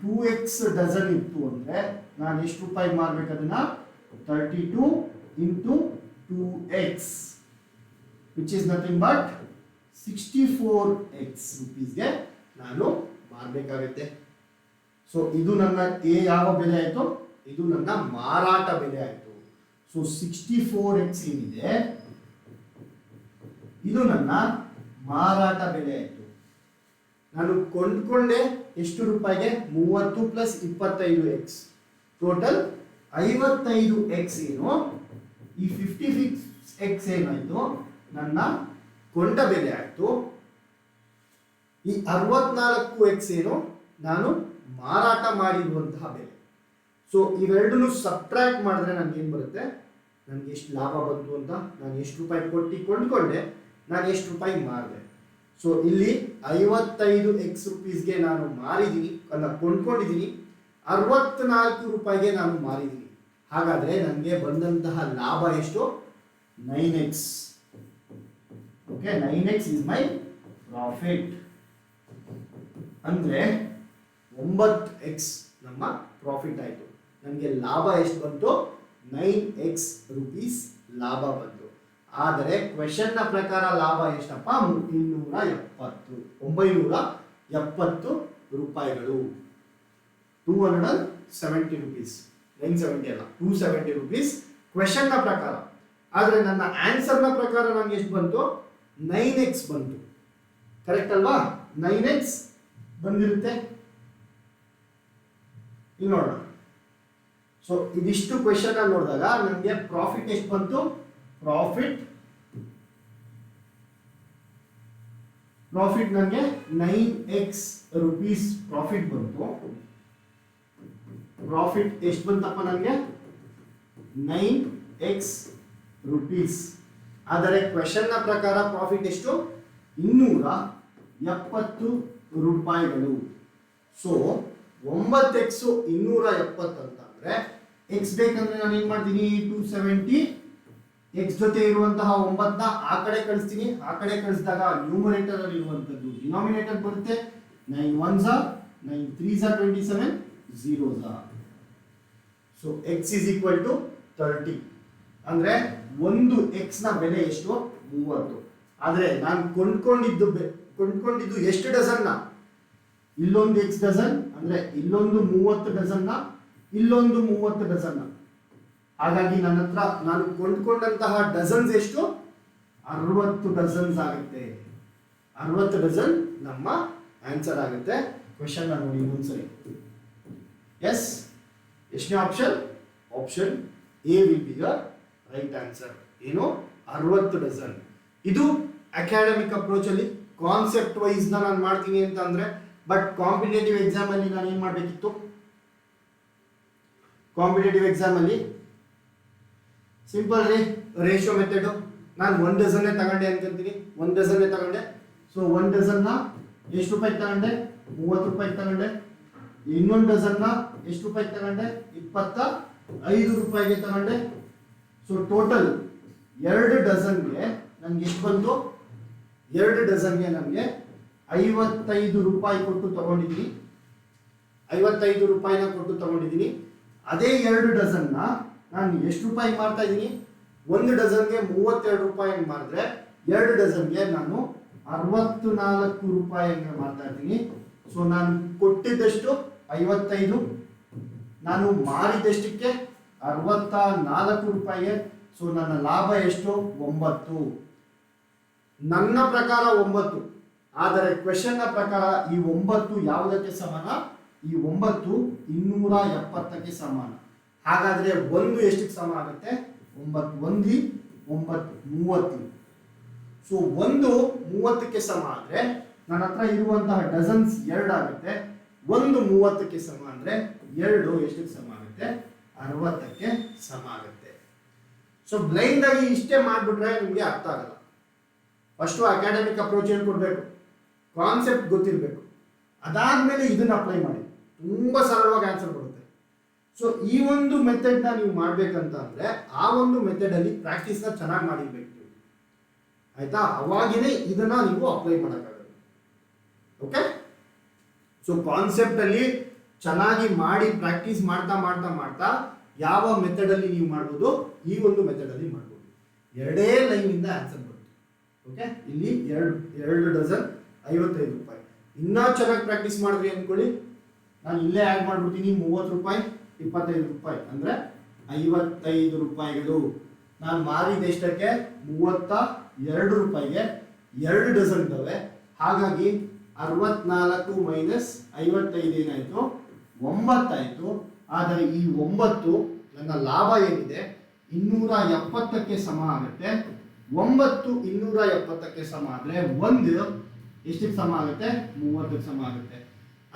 2x ಡಜನ್ ಇತ್ತು ಅಂದ್ರೆ ನಾನು ಎಷ್ಟು ರೂಪಾಯಿ ಮಾರ್ಬೇಕು ಅದನ್ನ 32 into 2x which is nothing but 64x ರುಪೀಸ್ಗೆ ನಾನು ಮಾರಬೇಕಾಗುತ್ತೆ. ಸೊ ಇದು ನನ್ನ ಯಾವ ಬೆಲೆ ಆಯಿತು, ಇದು ನನ್ನ ಮಾರಾಟ ಬೆಲೆ ಆಯಿತು. ಸೊ 64x ಏನಿದೆ ಇದು ನನ್ನ ಮಾರಾಟ ಬೆಲೆ ಆಯಿತು. ನಾನು ಕೊಂಡ್ಕೊಂಡೆ ಎಷ್ಟು ರೂಪಾಯಿಗೆ 30 ಪ್ಲಸ್ 25x ಟೋಟಲ್ 55x ಏನು, ಈ 56x ಏನಾಯ್ತು ನನ್ನ ಕೊಂಡ ಬೆಲೆ ಆಯಿತು. ಈ 64x ಏನು ನಾನು ಮಾರಾಟ ಮಾಡಿರುವಂತಹ ಬೆಲೆ. ಸೊ ಇವೆರಡನ್ನು ಸಬ್ಟ್ರಾಕ್ಟ್ ಮಾಡಿದ್ರೆ ನನಗೆ ಏನು ಬರುತ್ತೆ, ನನಗೆ ಎಷ್ಟು ಲಾಭ ಬಂತು ಅಂತ, ನಾನು ಎಷ್ಟು ರೂಪಾಯಿ ಕೊಟ್ಟು ಕೊಂಡ್ಕೊಂಡೆ, ನಾನು ಎಷ್ಟು ರೂಪಾಯಿ ಮಾರಿದೆ. ಸೊ ಇಲ್ಲಿ 55x ರುಪೀಸ್ಗೆ ನಾನು ಮಾರಿದ್ದೀನಿ, ಕೊಂಡ್ಕೊಂಡಿದ್ದೀನಿ, 64 ರೂಪಾಯಿಗೆ ನಾನು ಮಾರಿದ್ದೀನಿ. ಹಾಗಾದರೆ ನನಗೆ ಬಂದಂತಹ ಲಾಭ ಎಷ್ಟು, 9x. Okay, 9x is my profit. ಅಂದರೆ 9x ನಮ್ಮ ಪ್ರಾಫಿಟ್ ಆಯಿತು. ನನಗೆ ಲಾಭ ಎಷ್ಟು ಬಂತು, 9x ರುಪೀಸ್ ಲಾಭ ಬಂತು. ಆದರೆ ಕ್ವೆಶನ್ನ ಪ್ರಕಾರ ಲಾಭ ಎಷ್ಟಪ್ಪ, 970 ರೂಪಾಯಿಗಳು, 270 ರುಪೀಸ್, 970 ಅಲ್ಲ 270 ರುಪೀಸ್ ಕ್ವೆಶನ್ನ ಪ್ರಕಾರ. ಆದರೆ ನನ್ನ ಆನ್ಸರ್ನ ಪ್ರಕಾರ ನನಗೆ ಎಷ್ಟು ಬಂತು, 9x ಬಂತು. ಕರೆಕ್ಟ್ ಅಲ್ವಾ, 9x ಬಂದಿರುತ್ತೆ. ಇಲ್ಲಿ ನೋಡೋಣ. ಸೊ ಇದಿಷ್ಟು ಕ್ವೆಶನ್ ನೋಡಿದಾಗ ನನಗೆ ಪ್ರಾಫಿಟ್ ಎಷ್ಟು ಬಂತು, ಪ್ರಾಫಿಟ್ ನನಗೆ 9x ರುಪೀಸ್ ಪ್ರಾಫಿಟ್ ಬಂತು. ಪ್ರಾಫಿಟ್ ಎಷ್ಟು ಬಂತಪ್ಪ ನನಗೆ, 9x ರುಪೀಸ್. ಆದರೆ ಕ್ವೆಶನ್ನ ಪ್ರಕಾರ ಪ್ರಾಫಿಟ್ ಎಷ್ಟು, 270 ರೂಪಾಯಿಗಳು. ಸೊ 9x 270 ಅಂತಂದ್ರೆ x ಬೇಕಂದ್ರೆ ನಾನು ಏನ್ ಮಾಡ್ತೀನಿ, 270 x ಜೊತೆ ಇರುವಂತಹ 9ನ ಆ ಕಡೆ ಕಳಿಸ್ತೀನಿ. ಆ ಕಡೆ ಕಳಿಸಿದಾಗ ನ್ಯೂಮರೇಟರ್ ಅಲ್ಲಿ ಇರುವಂತದ್ದು ಡಿನಾಮಿನೇಟರ್ ಬರುತ್ತೆ. 9 1s 9 3s 27 0s. So x is equal to 30. ಅಂದ್ರೆ ಒಂದು x ನ ಬೆಲೆ ಎಷ್ಟು, 30. ಆದ್ರೆ ನಾನು ಕೊಂಡ್ಕೊಂಡಿದ್ದು ಎಷ್ಟು ಡಜನ್ನ, ಇಲ್ಲೊಂದು x ಡಜನ್ ಅಂದ್ರೆ ಇಲ್ಲೊಂದು 30 ಡಜನ್ನ, ಇಲ್ಲೊಂದು 30 ಡಜನ್ನ. ಹಾಗಾಗಿ ನನ್ನ ಹತ್ರ ನಾನು ಕೊಂಡ್ಕೊಂಡಂತಹ ಡಜನ್ಸ್ ಎಷ್ಟು, 60 ಡಜನ್ಸ್ ಆಗುತ್ತೆ. 60 ಡಜನ್ ನಮ್ಮ ಆನ್ಸರ್ ಆಗುತ್ತೆ. ಕ್ವೆಶನ್ ನೋಡಿ ಇನ್ನೊಂದ್ಸರಿ. ಎಸ್, ಎಷ್ಟನೇ option, option A will be the right answer. ಏನು, 60 ಡಜನ್. ಇದು ಅಕಾಡೆಮಿಕ್ ಅಪ್ರೋಚ್ ಅಲ್ಲಿ ಕಾನ್ಸೆಪ್ಟ್ ವೈಸ್ ನಾನು ಮಾಡ್ತೀನಿ ಅಂತ ಅಂದ್ರೆ, ಬಟ್ ಕಾಂಪಿಟೇಟಿವ್ ಎಕ್ಸಾಮ್ ಅಲ್ಲಿ ನಾನು ಏನ್ ಮಾಡಬೇಕಿತ್ತು, ಕಾಂಪಿಟೇಟಿವ್ ಎಕ್ಸಾಮ್ ಅಲ್ಲಿ ಸಿಂಪಲ್ ರೇಷಿಯೋ ಮೆಥಡ್. ನಾನು 1 ಡಜನ್ನೇ ತಗೊಂಡೆ ಅನ್ಕೊಂತೀನಿ, 1 ಡಜನ್ನೇ ತಗೊಂಡೆ. ಸೊ 1 ಡಜನ್ನ ಎಷ್ಟು ರೂಪಾಯಿ ತಗೊಂಡೆ, 30 ರೂಪಾಯಿ ತಗೊಂಡೆ. ಇನ್ನೊಂದು ಡಜನ್ನ ಎಷ್ಟು ರೂಪಾಯಿ ತಗೊಂಡೆ, 25 ರೂಪಾಯಿಗೆ ತಗೊಂಡೆ. ಸೊ ಟೋಟಲ್ 2 ಡಜನ್ಗೆ ನನಗೆ ಎಷ್ಟು ಬಂತು, 2 ಡಜನ್ಗೆ ನನಗೆ 55 ರೂಪಾಯಿ ಕೊಟ್ಟು ತಗೊಂಡಿದ್ದೀನಿ. 55 ರೂಪಾಯಿನ ಕೊಟ್ಟು ತಗೊಂಡಿದ್ದೀನಿ. ಅದೇ 2 ಡಜನ್ನ ನಾನು ಎಷ್ಟು ರೂಪಾಯಿ ಮಾರ್ತಾ ಇದ್ದೀನಿ, 1 ಡಜನ್ಗೆ 32 ರೂಪಾಯಿ ಮಾರಿದ್ರೆ 2 ಡಜನ್ಗೆ ನಾನು 64 ರೂಪಾಯಿ ಮಾರ್ತಾ ಇದ್ದೀನಿ. ಸೊ ನಾನು ಕೊಟ್ಟಿದ್ದಷ್ಟು 55, ನಾನು ಮಾರಿದಷ್ಟಕ್ಕೆ 64 ರೂಪಾಯಿಗೆ. ಸೊ ನನ್ನ ಲಾಭ ಎಷ್ಟು, 9. ನನ್ನ ಪ್ರಕಾರ 9, ಆದರೆ ಕ್ವೆಶನ್ನ ಪ್ರಕಾರ ಈ 9 ಯಾವುದಕ್ಕೆ ಸಮಾನ, ಈ 9 270ಕ್ಕೆ ಸಮಾನ. ಹಾಗಾದ್ರೆ 1 ಎಷ್ಟಕ್ಕೆ ಸಮ ಆಗುತ್ತೆ, 9 1 9 30. ಸೊ 1 30ಕ್ಕೆ ಸಮ ಆದ್ರೆ ನನ್ನ ಹತ್ರ ಇರುವಂತಹ ಡಜನ್ಸ್ 2 ಆಗುತ್ತೆ. 1 30ಕ್ಕೆ ಸಮ ಅಂದ್ರೆ 2 ಎಷ್ಟಕ್ಕೆ ಸಮ ಆಗುತ್ತೆ, 60ಕ್ಕೆ ಸಮ ಆಗುತ್ತೆ. ಸೊ ಬ್ಲೈಂಡ್ ಆಗಿ ಇಷ್ಟೇ ಮಾಡ್ಬಿಟ್ರೆ ನಿಮಗೆ ಅರ್ಥ ಆಗಲ್ಲ. ಫಸ್ಟು ಅಕಾಡೆಮಿಕ್ ಅಪ್ರೋಚ್ ಹೇಳ್ಕೊಡ್ಬೇಕು. ಕಾನ್ಸೆಪ್ಟ್ ಗೊತ್ತಿರಬೇಕು. ಅದಾದ್ಮೇಲೆ ಇದನ್ನ ಅಪ್ಲೈ ಮಾಡಿ, ತುಂಬಾ ಸರಳವಾಗಿ ಆನ್ಸರ್ ಬರುತ್ತೆ. ಸೊ ಈ ಒಂದು ಮೆಥಡ್ನ ನೀವು ಮಾಡ್ಬೇಕಂತ ಅಂದ್ರೆ ಆ ಒಂದು ಮೆಥಡ್ ಅಲ್ಲಿ ಪ್ರಾಕ್ಟೀಸ್ನ ಚೆನ್ನಾಗಿ ಮಾಡಿರ್ಬೇಕು ನೀವು, ಆಯ್ತಾ? ಅವಾಗಿನೇ ಇದನ್ನ ನೀವು ಅಪ್ಲೈ ಮಾಡೋಕ್ಕಾಗಲ್ಲ. ಓಕೆ, ಸೊ ಕಾನ್ಸೆಪ್ಟ್ ಅಲ್ಲಿ ಚೆನ್ನಾಗಿ ಮಾಡಿ ಪ್ರಾಕ್ಟೀಸ್ ಮಾಡ್ತಾ ಮಾಡ್ತಾ ಮಾಡ್ತಾ ಯಾವ ಮೆಥಡ್ ಅಲ್ಲಿ ನೀವು ಮಾಡ್ಬೋದು, ಈ ಒಂದು ಮೆಥಡ್ ಅಲ್ಲಿ ಮಾಡ್ಬೋದು. ಎರಡೇ ಲೈನ್ ಇಂದ ಆನ್ಸರ್ ಬರುತ್ತೆ. ಓಕೆ, ಇಲ್ಲಿ ಎರಡು ಡಜನ್ 55 ರೂಪಾಯಿ. ಇನ್ನೂ ಚೆನ್ನಾಗಿ ಪ್ರಾಕ್ಟೀಸ್ ಮಾಡಿದ್ರಿ ಅನ್ಕೊಳ್ಳಿ, ನಾನು ಇಲ್ಲೇ ಆ್ಯಡ್ ಮಾಡ್ಬಿಡ್ತೀನಿ 30 ರೂಪಾಯಿ 25 ರೂಪಾಯಿ ಅಂದರೆ 55 ರೂಪಾಯಿಗಳು. ನಾನು ಮಾರಿದ ಎಷ್ಟಕ್ಕೆ 32 ರೂಪಾಯಿಗೆ 2 ಡಜನ್ ಇದ್ದಾವೆ. ಹಾಗಾಗಿ 64 ಮೈನಸ್ 55 ಏನಾಯಿತು, 9 ಆಯಿತು. ಆದರೆ ಈ 9 ನನ್ನ ಲಾಭ ಏನಿದೆ 270ಕ್ಕೆ ಸಮ ಆಗುತ್ತೆ. 9 270ಕ್ಕೆ ಸಮ ಆದರೆ 1 ಎಷ್ಟಕ್ಕೆ ಸಮ ಆಗುತ್ತೆ, 30ಕ್ಕೆ ಸಮ ಆಗುತ್ತೆ.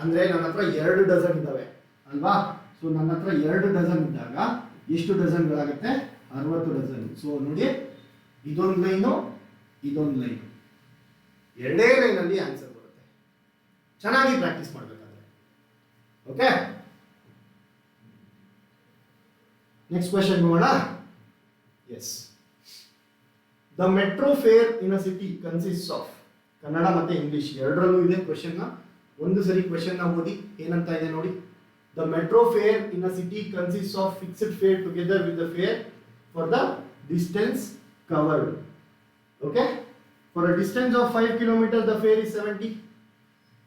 ಅಂದರೆ ನನ್ನ ಹತ್ರ 2 ಡಜನ್ ಇದ್ದಾವೆ ಅಲ್ವಾ? ಸೊ ನನ್ನ ಹತ್ರ 2 ಡಜನ್ ಇದ್ದಾಗ ಎಷ್ಟು ಡಜನ್ಗಳಾಗುತ್ತೆ, 60 ಡಜನ್. ಸೊ ನೋಡಿ, ಇದೊಂದು ಲೈನು ಇದೊಂದು ಲೈನು, ಎರಡೇ ಲೈನಲ್ಲಿ ಆನ್ಸರ್ ಬರುತ್ತೆ. ಚೆನ್ನಾಗಿ ಪ್ರಾಕ್ಟೀಸ್ ಮಾಡಬೇಕಾದ್ರೆ. ಓಕೆ, ನೆಕ್ಸ್ಟ್ ಕ್ವೆಶ್ಚನ್ ನೋಡೋಣ. Yes, the metro fare in a city consist of, Kannada ಮತ್ತೆ ಇಂಗ್ಲಿಷ್ ಎರಡರಲ್ಲೂ ಇದೆ ಕ್ವೆಶ್ಚನ್. ಒಂದು ಸರಿ ಕ್ವೆಶ್ಚನ್ ಓದಿ ಏನಂತ ಇದೆ ನೋಡಿ. The metro fare in a city consist of fixed fare together with the fare for the distance covered. Okay, for a distance of 5 kilometre ದ ಫೇರ್ ಇಸ್ 70.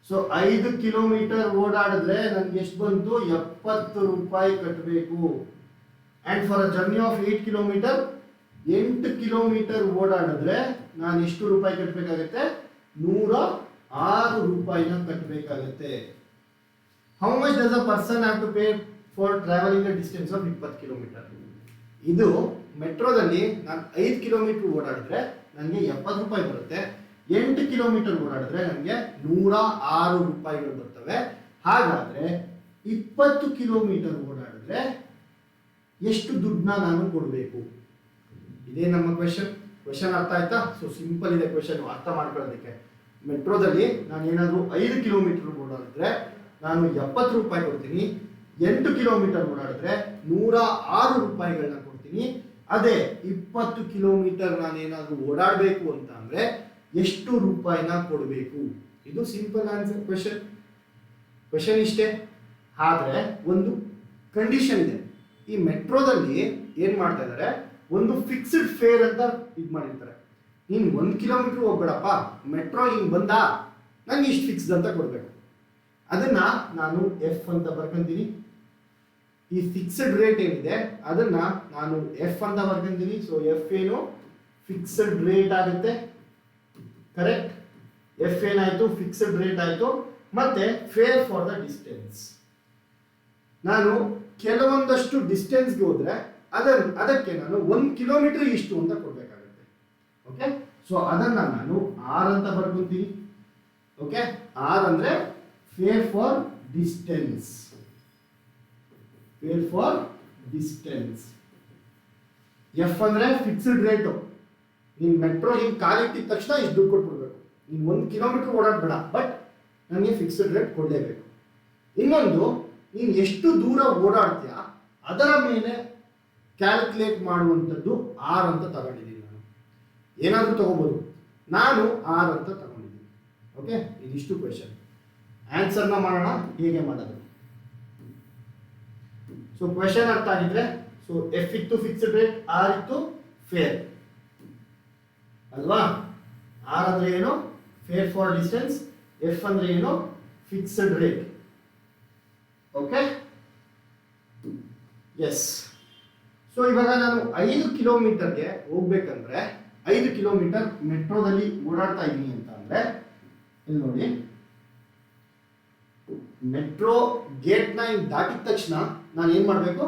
ಸೊ 5 ಕಿಲೋಮೀಟರ್ ಓಡಾಡಿದ್ರೆ ನನಗೆ ಎಷ್ಟು ಬಂತು, 70 ರೂಪಾಯಿ ಕಟ್ಟಬೇಕು. And for a journey of 8 kilometre, 8 kilometre ಓಡಾಡಿದ್ರೆ ನಾನು ಎಷ್ಟು ರೂಪಾಯಿ ಕಟ್ಟಬೇಕಾಗುತ್ತೆ, 106 ರೂಪಾಯಿನ ಕಟ್ಟಬೇಕಾಗುತ್ತೆ. How much does a person have to pay for travelling a distance of 20 kilometre. ಇದು ಮೆಟ್ರೋದಲ್ಲಿ ನಾನು 5 ಕಿಲೋಮೀಟರ್ ಓಡಾಡಿದ್ರೆ ನನಗೆ 70 ರೂಪಾಯಿ ಬರುತ್ತೆ. 8 ಕಿಲೋಮೀಟರ್ ಓಡಾಡಿದ್ರೆ ನನಗೆ 106 ರೂಪಾಯಿಗಳು ಬರ್ತವೆ. ಹಾಗಾದ್ರೆ 20 ಕಿಲೋಮೀಟರ್ ಓಡಾಡಿದ್ರೆ ಎಷ್ಟು ದುಡ್ಡನ್ನ ನಾನು ಕೊಡಬೇಕು? ಇದೇ ನಮ್ಮ ಕ್ವೆಶನ್ ಅರ್ಥ ಆಯ್ತಾ? ಸೊ ಸಿಂಪಲ್ ಇದೆ ಕ್ವೆಶನ್, ಅರ್ಥ ಮಾಡ್ಕೊಳ್ಳೋದಕ್ಕೆ. ಮೆಟ್ರೋದಲ್ಲಿ ನಾನು ಏನಾದರೂ 5 ಕಿಲೋಮೀಟರ್ ಓಡಾಡಿದ್ರೆ ನಾನು 70 ರೂಪಾಯಿ ಕೊಡ್ತೀನಿ. 8 ಕಿಲೋಮೀಟರ್ ಓಡಾಡಿದ್ರೆ 106 ರೂಪಾಯಿಗಳನ್ನ ಕೊಡ್ತೀನಿ. ಅದೇ 20 ಕಿಲೋಮೀಟರ್ ನಾನೇನಾದರೂ ಓಡಾಡಬೇಕು ಅಂತ ಅಂದ್ರೆ ಎಷ್ಟು ರೂಪಾಯಿನ ಕೊಡಬೇಕು? ಇದು ಸಿಂಪಲ್ ಆನ್ಸರ್ ಕ್ವೆಶನ್ ಇಷ್ಟೇ. ಆದರೆ ಒಂದು ಕಂಡೀಷನ್ ಇದೆ. ಈ ಮೆಟ್ರೋದಲ್ಲಿ ಏನ್ ಮಾಡ್ತಾ ಇದ್ದಾರೆ, ಒಂದು ಫಿಕ್ಸ್ಡ್ ಫೇರ್ ಅಂತ ಇದು ಮಾಡಿರ್ತಾರೆ. ನೀನು 1 ಕಿಲೋಮೀಟರ್ ಹೋಗ್ಬೇಡಪ್ಪ, ಮೆಟ್ರೋ ಹಿಂಗ್ ಬಂದ ನಂಗೆ ಇಷ್ಟು ಫಿಕ್ಸ್ಡ್ ಅಂತ ಕೊಡಬೇಕು. ಅದನ್ನ ನಾನು ಎಫ್ ಅಂತ ಬರ್ಕೊಂತೀನಿ. ಈ ಫಿಕ್ಸ್ಡ್ ರೇಟ್ ಏನಿದೆ ಅದನ್ನ ನಾನು ಎಫ್ ಅಂತ ಬರ್ಕೊಂತೀನಿ. ಸೊ ಎಫ್ ಏನು, ಫಿಕ್ಸ್ಡ್ ರೇಟ್ ಆಗುತ್ತೆ. ಕರೆಕ್ಟ್, ಎಫ್ ಏನಾಯ್ತು, ಫಿಕ್ಸ್ಡ್ ರೇಟ್ ಆಯ್ತು. ಮತ್ತೆ ಫೇರ್ ಫಾರ್ ದ ಡಿಸ್ಟೆನ್ಸ್, ನಾನು ಕೆಲವೊಂದಷ್ಟು ಡಿಸ್ಟೆನ್ಸ್ಗೆ ಹೋದ್ರೆ ಅದಕ್ಕೆ ನಾನು 1 ಕಿಲೋಮೀಟರ್ ಇಷ್ಟು ಅಂತ ಕೊಡಬೇಕಾಗುತ್ತೆ. ಓಕೆ, ಸೊ ಅದನ್ನ ನಾನು ಆರ್ ಅಂತ ಬರ್ಕೊಂತೀನಿ. ಓಕೆ, ಆರ್ ಅಂದ್ರೆ fair for distance. Fair for distance. F ಅಂದ್ರೆ ಫಿಕ್ಸ್ಡ್ ರೇಟು. ನೀನು ಮೆಟ್ರೋ ಹಿಂಗೆ ಕಾಲಿಟ್ಟಿದ ತಕ್ಷಣ ಇಷ್ಟು ದುಡ್ಡು ಕೊಟ್ಬಿಡ್ಬೇಕು. ನೀನು 1 ಕಿಲೋಮೀಟರ್ ಓಡಾಡ್ಬೇಡ, ಬಟ್ ನನಗೆ ಫಿಕ್ಸ್ಡ್ ರೇಟ್ ಕೊಡಲೇಬೇಕು. ಇನ್ನೊಂದು, ನೀನು ಎಷ್ಟು ದೂರ ಓಡಾಡ್ತೀಯ ಅದರ ಮೇಲೆ ಕ್ಯಾಲ್ಕುಲೇಟ್ ಮಾಡುವಂಥದ್ದು ಆರ್ ಅಂತ ತಗೊಂಡಿದ್ದೀನಿ. ನಾನು ಏನಾದರೂ ತಗೋಬೋದು, ನಾನು ಆರ್ ಅಂತ ತಗೊಂಡಿದ್ದೀನಿ. ಓಕೆ, ಇದಿಷ್ಟು ಕ್ವೆಶನ್. ಆನ್ಸರ್ನ ಮಾಡೋಣ, ಹೇಗೆ ಮಾಡೋದು. ಸೊ ಕ್ವೆಶನ್ ಅರ್ಥ ಆಗಿದ್ರೆ, ಸೊ ಎಫ್ ಇತ್ತು ಫಿಕ್ಸ್ಡ್ ರೇಟ್, ಆರ್ ಇತ್ತು ಫೇರ್ ಅಲ್ವಾ? ಆರ್ ಅಂದ್ರೆ ಏನು, ಫೇರ್ ಫಾರ್ ಡಿಸ್ಟೆನ್ಸ್. ಎಫ್ ಅಂದ್ರೆ ಏನು, fixed rate. Okay, yes. So ಇವಾಗ ನಾನು 5 ಕಿಲೋಮೀಟರ್ಗೆ ಹೋಗ್ಬೇಕಂದ್ರೆ 5 ಕಿಲೋಮೀಟರ್ ಮೆಟ್ರೋದಲ್ಲಿ ಓಡಾಡ್ತಾ ಇದ್ದೀನಿ ಅಂತ ಅಂದ್ರೆ, ಇಲ್ಲಿ ನೋಡಿ, ಮೆಟ್ರೋ ಗೇಟ್ನ ದಾಟಿದ ತಕ್ಷಣ ನಾನು ಏನ್ ಮಾಡಬೇಕು,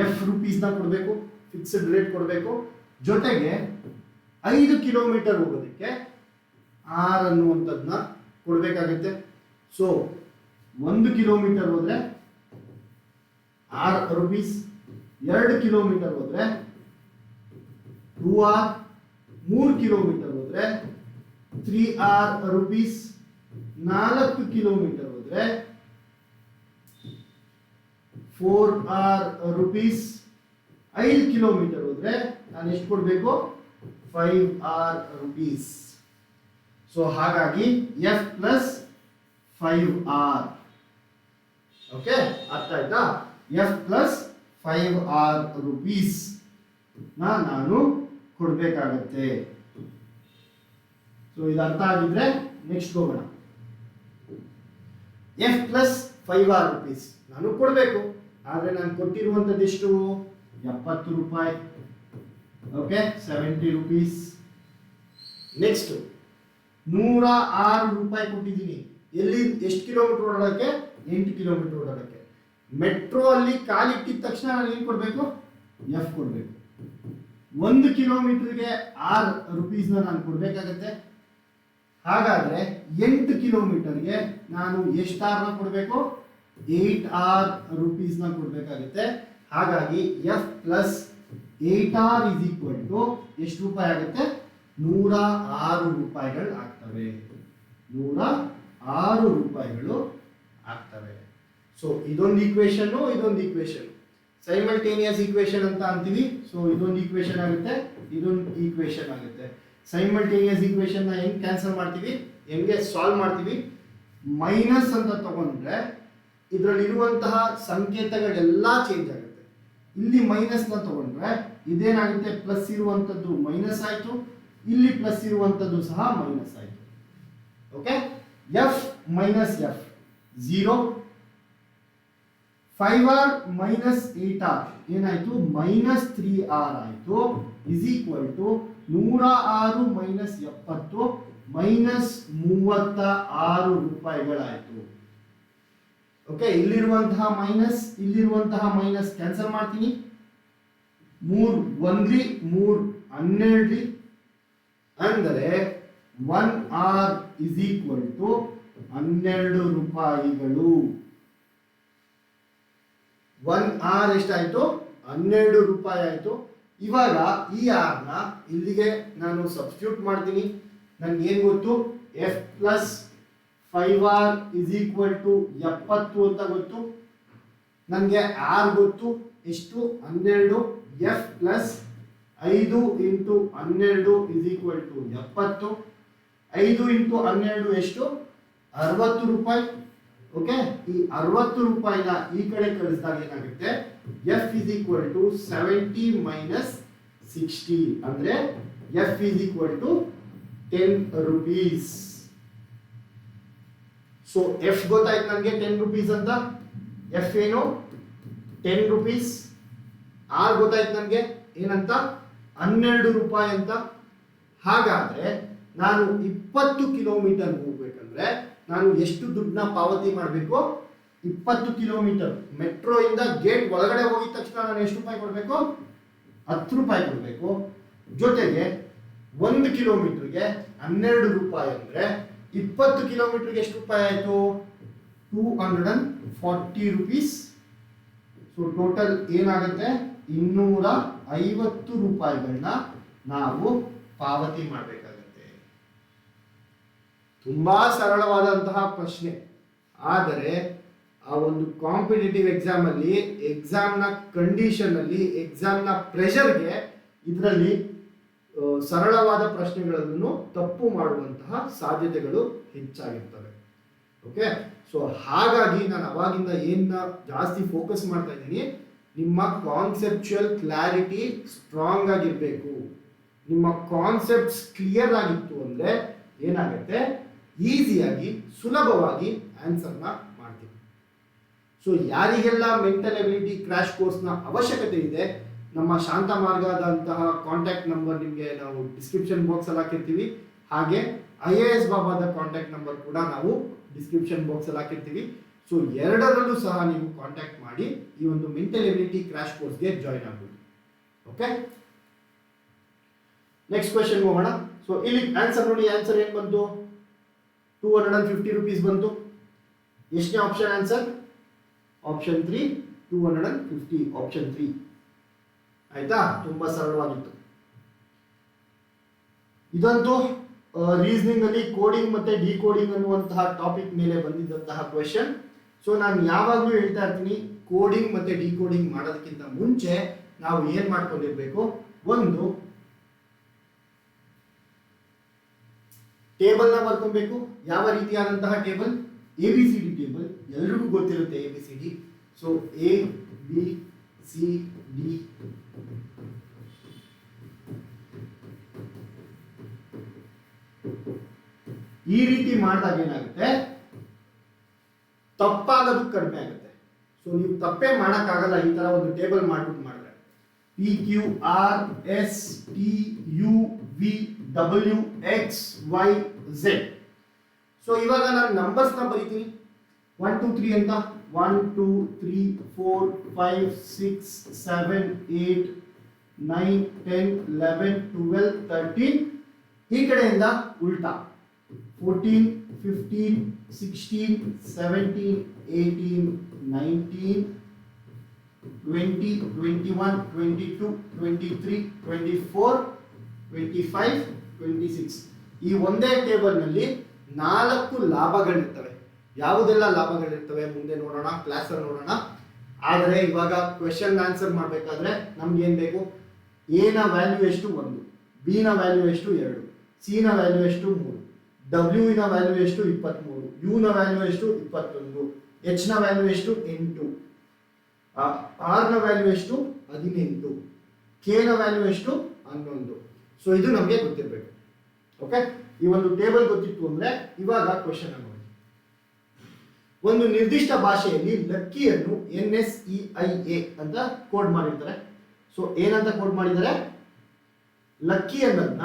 ಎಫ್ ರುಪೀಸ್ನ ಕೊಡಬೇಕು, ಫಿಕ್ಸ್ಡ್ ರೇಟ್ ಕೊಡಬೇಕು. ಜೊತೆಗೆ 5 ಕಿಲೋಮೀಟರ್ ಹೋಗೋದಕ್ಕೆ ಆರ್ ಅನ್ನುವಂಥದ್ದನ್ನ ಕೊಡಬೇಕಾಗುತ್ತೆ. ಸೊ 1 ಕಿಲೋಮೀಟರ್ ಹೋದ್ರೆ 6 ರುಪೀಸ್, 2 ಕಿಲೋಮೀಟರ್ ಹೋದ್ರೆ 2R, 3 ಕಿಲೋಮೀಟರ್ ಹೋದ್ರೆ 3R rupees. 4 ಕಿಲೋಮೀಟರ್ ಹೋದ್ರೆ 4R rupees. 5 ಕಿಲೋಮೀಟರ್ ಹೋದ್ರೆ ನಾನು ಎಷ್ಟು ಕೊಡಬೇಕು? 5R rupees. ಸೊ ಹಾಗಾಗಿ F ಪ್ಲಸ್ 5R. ಓಕೆ, ಅರ್ಥ ಆಯ್ತಾ? F ಪ್ಲಸ್ 5R rupees ನಾನು ಕೊಡಬೇಕಾಗತ್ತೆ. ಸೊ ಇದು ಅರ್ಥ ಆಗಿದ್ರೆ ನೆಕ್ಸ್ಟ್ ಹೋಗೋಣ. F ಪ್ಲಸ್ 5R rupees ನಾನು ಕೊಡಬೇಕು, ಆದ್ರೆ ನಾನು ಕೊಟ್ಟಿರುವಂತದ್ದು ಎಷ್ಟು? 70 ರೂಪಾಯಿ. Okay, 70 rupees. ನೆಕ್ಸ್ಟ್ 106 ರೂಪಾಯಿ ಕೊಟ್ಟಿದ್ದೀನಿ. ಎಲ್ಲಿ? ಎಷ್ಟು ಕಿಲೋಮೀಟರ್ ಓಡಾಡೋಕ್ಕೆ? 8 ಕಿಲೋಮೀಟರ್ ಓಡಾಡೋಕ್ಕೆ. ಮೆಟ್ರೋ ಅಲ್ಲಿ ಕಾಲಿಟ್ಟಿದ ತಕ್ಷಣ ನಾನು ಏನು ಕೊಡಬೇಕು? F ಕೊಡಬೇಕು. 1 ಕಿಲೋಮೀಟರ್ಗೆ 6 ರೂಪೀಸ್ನ ನಾನು ಕೊಡಬೇಕಾಗತ್ತೆ. ಹಾಗಾದ್ರೆ 8 ಕಿಲೋಮೀಟರ್ಗೆ ನಾನು ಎಷ್ಟು ಆರ್ನ ಕೊಡಬೇಕು? 8R ರೂಪೀಸ್ನ ಕೊಡಬೇಕಾಗುತ್ತೆ. ಹಾಗಾಗಿ F plus 8R is equal to ಎಷ್ಟು ರೂಪಾಯಿ ಆಗುತ್ತೆ? 106 ರೂಪಾಯಿಗಳು ಆಗ್ತವೆ. 106 ರೂಪಾಯಿಗಳು ಆಗ್ತವೆ. ಸೊ ಇದೊಂದು ಈಕ್ವೇಶನ್, ಇದೊಂದು ಈಕ್ವೇಶನ್ ಸೈಮಲ್ಟೇನಿಯಸ್ ಈಕ್ವೇಶನ್ ಅಂತ ಅಂತೀವಿ. ಸೊ ಇದೊಂದು ಈಕ್ವೇಶನ್ ಆಗುತ್ತೆ, ಇದೊಂದು ಈಕ್ವೇಶನ್ ಆಗುತ್ತೆ. ಸೈಮಲ್ಟೇನಿಯಸ್ ಈಕ್ವೇಶನ್ ನ ಹೆಂಗ್ ಕ್ಯಾನ್ಸಲ್ ಮಾಡ್ತೀವಿ, ಹೆಂಗೆ ಸಾಲ್ವ್ ಮಾಡ್ತೀವಿ? ಮೈನಸ್ ಅಂತ ತಗೊಂಡ್ರೆ ಇದರಲ್ಲಿರುವಂತಹ ಸಂಕೇತಗಳೆಲ್ಲ ಚೇಂಜ್ ಆಗುತ್ತೆ. ಇಲ್ಲಿ ಮೈನಸ್ ನ ತಗೊಂಡ್ರೆ ಇದೇನಾಗುತ್ತೆ? ಪ್ಲಸ್ ಇರುವಂತದ್ದು ಮೈನಸ್ ಆಯ್ತು, ಇಲ್ಲಿ ಪ್ಲಸ್ ಇರುವಂತದ್ದು ಸಹ ಮೈನಸ್ ಆಯ್ತು. Okay, F minus F 0. 5R minus 8R ಏನಾಯ್ತು? ಮೈನಸ್ 3R ಆಯ್ತು. Is equal to 106 minus 70 minus 36 ರೂಪಾಯಿಗಳಾಯ್ತು. ಓಕೆ, ಇಲ್ಲಿರುವಂತಹ ಮೈನಸ್, ಇಲ್ಲಿರುವಂತಹ ಮೈನಸ್ ಕ್ಯಾನ್ಸಲ್ ಮಾಡ್ತೀನಿ. 3 1 3 12 ಅಂದರೆ 1R ಇಸ್ ಈಕ್ವಲ್ ಟು 12 ರೂಪಾಯಿಗಳು. 1R ಎಷ್ಟಾಯ್ತು? 12 ರೂಪಾಯಿ ಆಯ್ತು. ಇವಾಗ ಈ R ನ ಇಲ್ಲಿಗೆ ನಾನು ಸಬ್ಸ್ಟಿಟ್ಯೂಟ್ ಮಾಡ್ತೀನಿ. ನನ್ಗೆ ಏನ್ ಗೊತ್ತು? F plus 5R is equal to 70 ಅಂತ ಗೊತ್ತು. ನನಗೆ R ಗೊತ್ತು ಎಷ್ಟು? 12. F plus 5 into 12 is equal to 70. 5 into 12 ಎಷ್ಟು? 60 ರೂಪಾಯಿ. ಓಕೆ, ಈ 60 ರೂಪಾಯಿನ ಈ ಕಡೆ ಕಳಿಸಿದಾಗ ಏನಾಗುತ್ತೆ? F is equal to 70 minus 60 ಅಂದ್ರೆ F is equal to 10 rupees. So F ಗೊತ್ತಾಯ್ತು ನನಗೆ 10 ರೂಪೀಸ್ ಅಂತ. F ಏನು? 10 ರೂಪೀಸ್. R ಗೊತ್ತಾಯ್ತು ನನಗೆ ಏನಂತ? 12 ರೂಪಾಯಿ ಅಂತ. ಹಾಗಾದ್ರೆ ನಾನು 20 ಕಿಲೋಮೀಟರ್ ಹೋಗ್ಬೇಕಂದ್ರೆ ನಾನು ಎಷ್ಟು ದುಡ್ಡನ್ನ ಪಾವತಿ ಮಾಡಬೇಕು? 20 ಕಿಲೋಮೀಟರ್ ಮೆಟ್ರೋ ಇಂದ ಗೇಟ್ ಒಳಗಡೆ ಹೋಗಿದ ತಕ್ಷಣ ನಾನು ಎಷ್ಟು ರೂಪಾಯಿ ಕೊಡಬೇಕು? 10 ರೂಪಾಯಿ ಕೊಡಬೇಕು. ಜೊತೆಗೆ 1 ಕಿಲೋಮೀಟರ್ಗೆ 12 ರೂಪಾಯಿ ಅಂದ್ರೆ 20 ಕಿಲೋಮೀಟರ್ಗೆ ಎಷ್ಟು ರೂಪಾಯಿ ಆಯಿತು? 240 ರೂಪೀಸ್. ಸೊ ಟೋಟಲ್ ಏನಾಗುತ್ತೆ? 250 ರೂಪಾಯಿಗಳನ್ನ ನಾವು ಪಾವತಿ ಮಾಡಬೇಕಾಗುತ್ತೆ. ತುಂಬಾ ಸರಳವಾದಂತಹ ಪ್ರಶ್ನೆ, ಆದರೆ ಆ ಒಂದು ಕಾಂಪಿಟೇಟಿವ್ ಎಕ್ಸಾಮ್ ಅಲ್ಲಿ, ಎಕ್ಸಾಮ್ನ ಕಂಡೀಷನ್ ಅಲ್ಲಿ, ಎಕ್ಸಾಮ್ನ ಪ್ರೆಷರ್ಗೆ ಇದರಲ್ಲಿ ಸರಳವಾದ ಪ್ರಶ್ನೆಗಳನ್ನು ತಪ್ಪು ಮಾಡುವಂತಹ ಸಾಧ್ಯತೆಗಳು ಹೆಚ್ಚಾಗಿರ್ತವೆ. ಓಕೆ, ಸೊ ಹಾಗಾಗಿ ನಾನು ಅವಾಗಿಂದ ಏನ ಜಾಸ್ತಿ ಫೋಕಸ್ ಮಾಡ್ತಾ ಇದ್ದೀನಿ, ನಿಮ್ಮ ಕಾನ್ಸೆಪ್ಚುಯಲ್ ಕ್ಲಾರಿಟಿ ಸ್ಟ್ರಾಂಗ್ ಆಗಿರಬೇಕು. ನಿಮ್ಮ ಕಾನ್ಸೆಪ್ಟ್ಸ್ ಕ್ಲಿಯರ್ ಆಗಿತ್ತು ಅಂದ್ರೆ ಏನಾಗುತ್ತೆ? ಈಸಿಯಾಗಿ ಸುಲಭವಾಗಿ ಆನ್ಸರ್ನ ಮಾಡ್ತೀವಿ. ಸೊ ಯಾರಿಗೆಲ್ಲ ಮೆಂಟಲ್ ಎಬಿಲಿಟಿ ಕ್ರ್ಯಾಶ್ ಕೋರ್ಸ್ನ ಅವಶ್ಯಕತೆ ಇದೆ, ನಮ್ಮ ಶಾಂತ ಮಾರ್ಗದಂತಹ ಕಾಂಟ್ಯಾಕ್ಟ್ ನಂಬರ್ ನಿಮಗೆ ನಾವು ಡಿಸ್ಕ್ರಿಪ್ಷನ್ ಬಾಕ್ಸ್ ಅಲ್ಲಿ ಹಾಕಿರ್ತೀವಿ. ಹಾಗೆ IAS ಬಾಬಾದ ಕಾಂಟ್ಯಾಕ್ಟ್ ನಂಬರ್ ಕೂಡ ನಾವು ಡಿಸ್ಕ್ರಿಪ್ಷನ್ ಬಾಕ್ಸ್ ಅಲ್ಲಿ ಹಾಕಿರ್ತೀವಿ. ಸೊ ಎರಡರಲ್ಲೂ ಸಹ ನೀವು ಕಾಂಟ್ಯಾಕ್ಟ್ ಮಾಡಿ ಈ ಒಂದು ಮೆಂಟಲ್ ಎಬಿಲಿಟಿ ಕ್ರ್ಯಾಶ್ ಕೋರ್ಸ್ಗೆ ಜಾಯಿನ್ ಆಗ್ಬೋದು. ಓಕೆ, ನೆಕ್ಸ್ಟ್ ಕ್ವೆಶ್ಚನ್ ಹೋಗೋಣ. ಸೊ ಇಲ್ಲಿ ಆನ್ಸರ್ ನೋಡಿ, ಆನ್ಸರ್ ಏನ್ ಬಂತು? 250 ರೂಪೀಸ್ ಬಂತು. ಎಷ್ಟನೇ ಆಪ್ಷನ್ ಆನ್ಸರ್? ಆಪ್ಷನ್ 3, 250. ಆಪ್ಷನ್ 3 ಆಯ್ತಾ? ತುಂಬಾ ಸರಳವಾಗಿತ್ತು. ಇದಂತೂ ರೀಸನಿಂಗ್ ಅಲ್ಲಿ ಕೋಡಿಂಗ್ ಮತ್ತೆ ಡಿಕೋಡಿಂಗ್ ಅನ್ನುವಂತಹ ಟಾಪಿಕ್ ಮೇಲೆ ಬಂದಿದ್ದಂತಹ ಕ್ವೆಶನ್. ಸೊ ನಾನು ಯಾವಾಗಲೂ ಹೇಳ್ತಾ ಇರ್ತೀನಿ, ಕೋಡಿಂಗ್ ಮತ್ತೆ ಡಿಕೋಡಿಂಗ್ ಮಾಡೋದಕ್ಕಿಂತ ಮುಂಚೆ ನಾವು ಏನ್ ಮಾಡ್ಕೊಂಡಿರ್ಬೇಕು, ಒಂದು ಟೇಬಲ್ ನ ಬರ್ಕೊಬೇಕು. ಯಾವ ರೀತಿಯಾದಂತಹ ಟೇಬಲ್? ABCD table. ಎಲ್ರಿಗೂ ಗೊತ್ತಿರುತ್ತೆ ABCD. ಸೊ ABCD ಈ ರೀತಿ ಮಾಡಿದಾಗ ಏನಾಗುತ್ತೆ, ತಪ್ಪಾಗೋದು ಕಡಿಮೆ ಆಗುತ್ತೆ. ಸೊ ನೀವು ತಪ್ಪೇ ಮಾಡೋಕ್ಕಾಗಲ್ಲ ಈ ತರ ಒಂದು ಟೇಬಲ್ ಮಾಡ್ಬಿಟ್ಟು ಮಾಡಿದ್ರೆ. PQRSTUVWXYZ. ಸೊ ಇವಾಗ ನಾನು ನಂಬರ್ಸ್ ನ ಬರೀತೀನಿ 1 2 3 ಅಂತ. 1 2 3 4 5 6 7 8 9 10 11 12 13. ಈ ಕಡೆಯಿಂದ ಉಲ್ಟಾ 14 15 16 17 18 19 20 21 22 23 24 25 26. ಈ ಒಂದೇ ಟೇಬಲ್ ನಲ್ಲಿ 4 ಲಾಭಗಳಿರ್ತವೆ. ಯಾವುದೆಲ್ಲ ಲಾಭಗಳಿರ್ತವೆ ಮುಂದೆ ನೋಡೋಣ, ಕ್ಲಾಸ್ ಅಲ್ಲಿ ನೋಡೋಣ. ಆದರೆ ಇವಾಗ ಕ್ವೆಶ್ಚನ್ ಆನ್ಸರ್ ಮಾಡಬೇಕಾದ್ರೆ ನಮ್ಗೆ ಏನ್ ಬೇಕು? ಎ ನ ವ್ಯಾಲ್ಯೂ ಎಷ್ಟು? 1. ಬಿ ನ ವ್ಯಾಲ್ಯೂ ಎಷ್ಟು? 2. ಸಿ ನ ವ್ಯಾಲ್ಯೂ ಎಷ್ಟು? 3. ಡಬ್ಲ್ಯೂ ನ ವ್ಯಾಲ್ಯೂ ಎಷ್ಟು? 23. ಯು ನ ವ್ಯಾಲ್ಯೂ ಎಷ್ಟು? 21. ಎಚ್ ನ ವ್ಯಾಲ್ಯೂ ಎಷ್ಟು? 8. ಆರ್ ನ ವ್ಯಾಲ್ಯೂ ಎಷ್ಟು? 18. ಕೆ ನ ವ್ಯಾಲ್ಯೂ ಎಷ್ಟು? 11. ಸೊ ಇದು ನಮಗೆ ಗೊತ್ತಿರಬೇಕು. ಓಕೆ, ಈ ಒಂದು ಟೇಬಲ್ ಗೊತ್ತಿತ್ತು ಅಂದ್ರೆ ಇವಾಗ ಕ್ವೆಶ್ಚನ್ ನೋಡಿ. ಒಂದು ನಿರ್ದಿಷ್ಟ ಭಾಷೆಯಲ್ಲಿ ಲಕ್ಕಿಯನ್ನು NSEIA ಅಂತ ಕೋಡ್ ಮಾಡಿರ್ತಾರೆ. ಸೊ ಏನಂತ ಕೋಡ್ ಮಾಡಿದ್ದಾರೆ? ಲಕ್ಕಿ ಅನ್ನೋದನ್ನ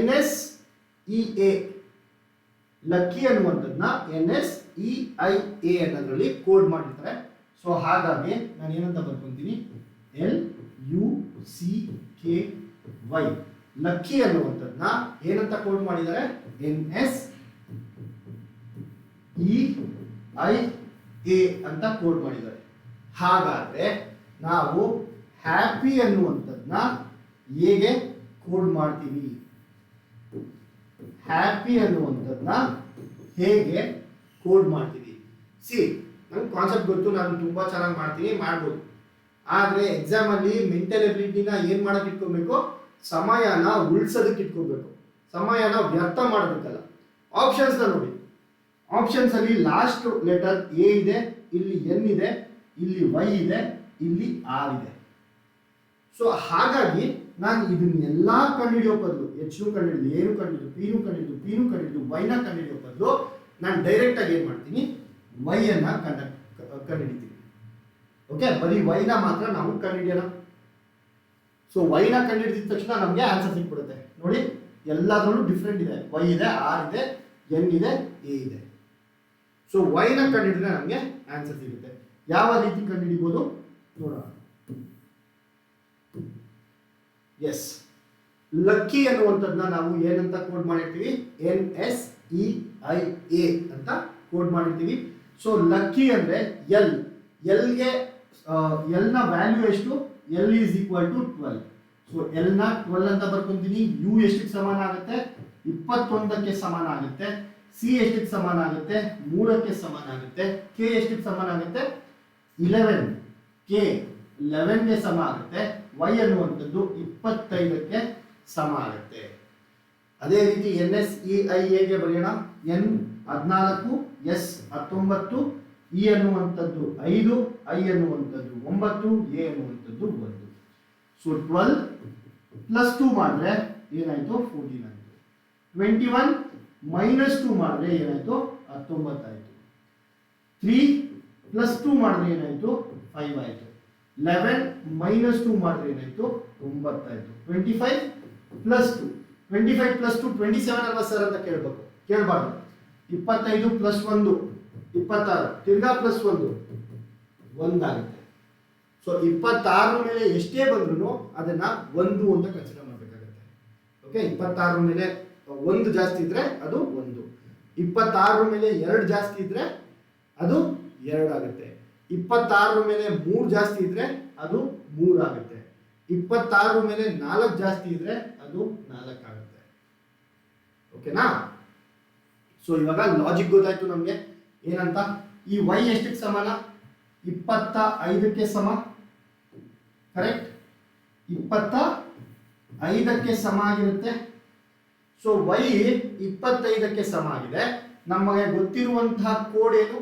NSEA, ಲಕ್ಕಿ ಅನ್ನುವಂಥದ್ದನ್ನ NSEIA ಅನ್ನೋದ್ರಲ್ಲಿ ಕೋಡ್ ಮಾಡಿರ್ತಾರೆ. ಸೊ ಹಾಗಾಗಿ ನಾನು ಏನಂತ ಬರ್ಕೊಂತೀನಿ, LUCKY. ಲಕ್ಕಿ ಅನ್ನುವಂಥದ್ದನ್ನ ಏನಂತ ಕೋಡ್ ಮಾಡಿದ್ದಾರೆ? NSEIA ಅಂತ ಕೋಡ್ ಮಾಡಿದ್ದಾರೆ. ಹಾಗಾದ್ರೆ ನಾವು ಹ್ಯಾಪಿ ಅನ್ನುವಂಥದ್ದನ್ನ ಹೇಗೆ ಕೋಡ್ ಮಾಡ್ತೀವಿ? ಹ್ಯಾಪಿ ಅನ್ನುವಂಥದ್ದನ್ನ ಹೇಗೆ ಕೋಡ್ ಮಾಡ್ತೀವಿ? ಸಿ, ನಂಗೆ ಕಾನ್ಸೆಪ್ಟ್ ಗೊತ್ತು, ನಾನು ತುಂಬಾ ಚೆನ್ನಾಗಿ ಮಾಡ್ತೀನಿ, ಮಾಡ್ಬೋದು. ಆದ್ರೆ ಎಕ್ಸಾಮ್ ಅಲ್ಲಿ ಮೆಂಟಲ್ ಎಬಿಲಿಟಿನ ಏನ್ ಮಾಡಕ್ ಇಟ್ಕೋಬೇಕು? ಸಮಯನ ಉಳಿಸೋದಕ್ಕೆ ಇಟ್ಕೋಬೇಕು, ಸಮಯನ ವ್ಯರ್ಥ ಮಾಡೋದಕ್ಕಲ್ಲ. ಆಪ್ಷನ್ಸ್ ನೋಡಿ. ಆಪ್ಷನ್ಸ್ ಅಲ್ಲಿ ಲಾಸ್ಟ್ ಲೆಟರ್ ಎ ಇದೆ, ಇಲ್ಲಿ ಎನ್ ಇದೆ, ಇಲ್ಲಿ ವೈ ಇದೆ, ಇಲ್ಲಿ ಆರ್ ಇದೆ. ಸೊ ಹಾಗಾಗಿ ನಾನು ಇದನ್ನೆಲ್ಲ ಕಂಡುಹಿಡಿಯೋ ಬದಲು, ಎಚ್ ನು ಕಂಡುಹಿಡಿದು, ಎ ನು ಕಂಡುಹಿಡಿದು, ಪಿ ನು ಕಂಡುಹಿಡಿದು, ಪಿ ನು ಕಂಡುಹಿಡಿದು, ವೈ ನ ಕಂಡುಹಿಡಿಯೋ ಬದಲು ನಾನು ಡೈರೆಕ್ಟ್ ಆಗಿ ಏನ್ ಮಾಡ್ತೀನಿ? ವೈ ಅನ್ನ ಕಂಡುಹಿಡಿತೀನಿ. ಓಕೆ, ಬರೀ ವೈ ನ ಮಾತ್ರ ನಾವು ಕಂಡುಹಿಡಿಯೋಣ. ಸೊ ವೈ ನ ಕಂಡುಹಿಡಿದ ತಕ್ಷಣ ನಮಗೆ ಆನ್ಸರ್ ಸಿಕ್ಬಿಡುತ್ತೆ. ನೋಡಿ, ಎಲ್ಲದರಲ್ಲೂ ಡಿಫ್ರೆಂಟ್ ಇದೆ. ವೈ ಇದೆ, ಆರ್ ಇದೆ, ಎನ್ ಇದೆ, ಎ ಇದೆ. ಸೊ ವೈ ನ ಕಂಡುಹಿಡಿದ್ರೆ ನಮಗೆ ಆನ್ಸರ್ ಸಿಗುತ್ತೆ. ಯಾವ ರೀತಿ ಕಂಡುಹಿಡಿಬಹುದು ನೋಡೋಣ. ಎಸ್, ಲಕ್ಕಿ ಅನ್ನುವಂಥದ್ದನ್ನ ನಾವು ಏನಂತ ಕೋಡ್ ಮಾಡಿರ್ತೀವಿ? NSEIA ಅಂತ ಕೋಡ್ ಮಾಡಿರ್ತೀವಿ. ಸೊ ಲಕ್ಕಿ ಅಂದ್ರೆ ಎಲ್. ಎಲ್ಗೆ ಎಲ್ ನ ವ್ಯಾಲ್ಯೂ ಎಷ್ಟು? L is equal to 12. So L ನ 12 ಅಂತ ಬರ್ಕೊಂತೀನಿ. ಯು ಎಷ್ಟಕ್ಕೆ ಸಮಾನ ಆಗುತ್ತೆ? 21ಕ್ಕೆ ಸಮಾನ ಆಗುತ್ತೆ. ಸಿ ಎಷ್ಟಕ್ಕೆ ಸಮಾನ ಆಗುತ್ತೆ? 3ಕ್ಕೆ ಸಮಾನ ಆಗುತ್ತೆ. ಕೆ ಎಷ್ಟಕ್ಕೆ ಸಮಾನ ಆಗುತ್ತೆ? 11. ಕೆ 11ಗೆ ಸಮ ಆಗುತ್ತೆ. ವೈ ಅನ್ನುವಂಥದ್ದು 25ಕ್ಕೆ ಸಮ ಆಗುತ್ತೆ. ಅದೇ ರೀತಿ NSEIA ಗೆ ಬರೆಯೋಣ. N 14, S 19, E ಅನ್ನುವಂಥದ್ದು 5, I ಅನ್ನುವಂಥದ್ದು 9, A ಅನ್ನುವಂಥದ್ದು 1. ಸೊ 12 ಪ್ಲಸ್ 2 ಮಾಡಿದ್ರೆ ಏನಾಯ್ತು? 14 ಆಯಿತು. 21 ಮೈನಸ್ 2 ಮಾಡಿದ್ರೆ ಏನಾಯ್ತು? 19 ಆಯಿತು. 3 ಪ್ಲಸ್ 2 ಮಾಡಿದ್ರೆ ಏನಾಯ್ತು? 5 ಆಯಿತು. 11 ಮೈನಸ್ 2 ಮಾಡಿದ್ರೆ ಏನಾಯ್ತು? 9 ಆಯಿತು. 25 ಪ್ಲಸ್ 2, 25 ಪ್ಲಸ್ 2 27 ಅಲ್ವಾ ಸರ್ ಅಂತ ಕೇಳಬೇಕು, ಕೇಳಬಾರ್ದು. 25 ಪ್ಲಸ್ 1 26, ತಿರ್ಗಾ ಪ್ಲಸ್ 1 1 ಆಗುತ್ತೆ. ಸೊ 26 ಮೇಲೆ ಎಷ್ಟೇ ಬಂದ್ರು ಅದನ್ನ 1 ಅಂತ ಕನ್ಸಿಡರ್ ಮಾಡಬೇಕಾಗುತ್ತೆ. ಓಕೆ, 26 ಮೇಲೆ 1 ಜಾಸ್ತಿ ಇದ್ರೆ ಅದು 1, 26 ಮೇಲೆ 2 ಜಾಸ್ತಿ ಇದ್ರೆ ಅದು 2 ಆಗುತ್ತೆ, 26 ಮೇಲೆ 3 ಜಾಸ್ತಿ ಇದ್ರೆ ಅದು 3 ಆಗುತ್ತೆ, 26 ಮೇಲೆ 4 ಜಾಸ್ತಿ ಇದ್ರೆ ಅದು 4 ಆಗುತ್ತೆ. ಓಕೆನಾ? ಸೊ ಇವಾಗ ಲಾಜಿಕ್ ಗೊತ್ತಾಯ್ತು ನಮಗೆ ಏನಂತ. ಈ y ಎಷ್ಟಕ್ಕೆ ಸಮಾನ? 25ಕ್ಕೆ ಸಮ. ಕರೆಕ್ಟ್, 25ಕ್ಕೆ ಸಮ ಆಗಿರುತ್ತೆ. ಸೊ y 25ಕ್ಕೆ ಸಮ ಆಗಿದೆ. ನಮಗೆ ಗೊತ್ತಿರುವಂತಹ ಕೋಡ್ ಏನು?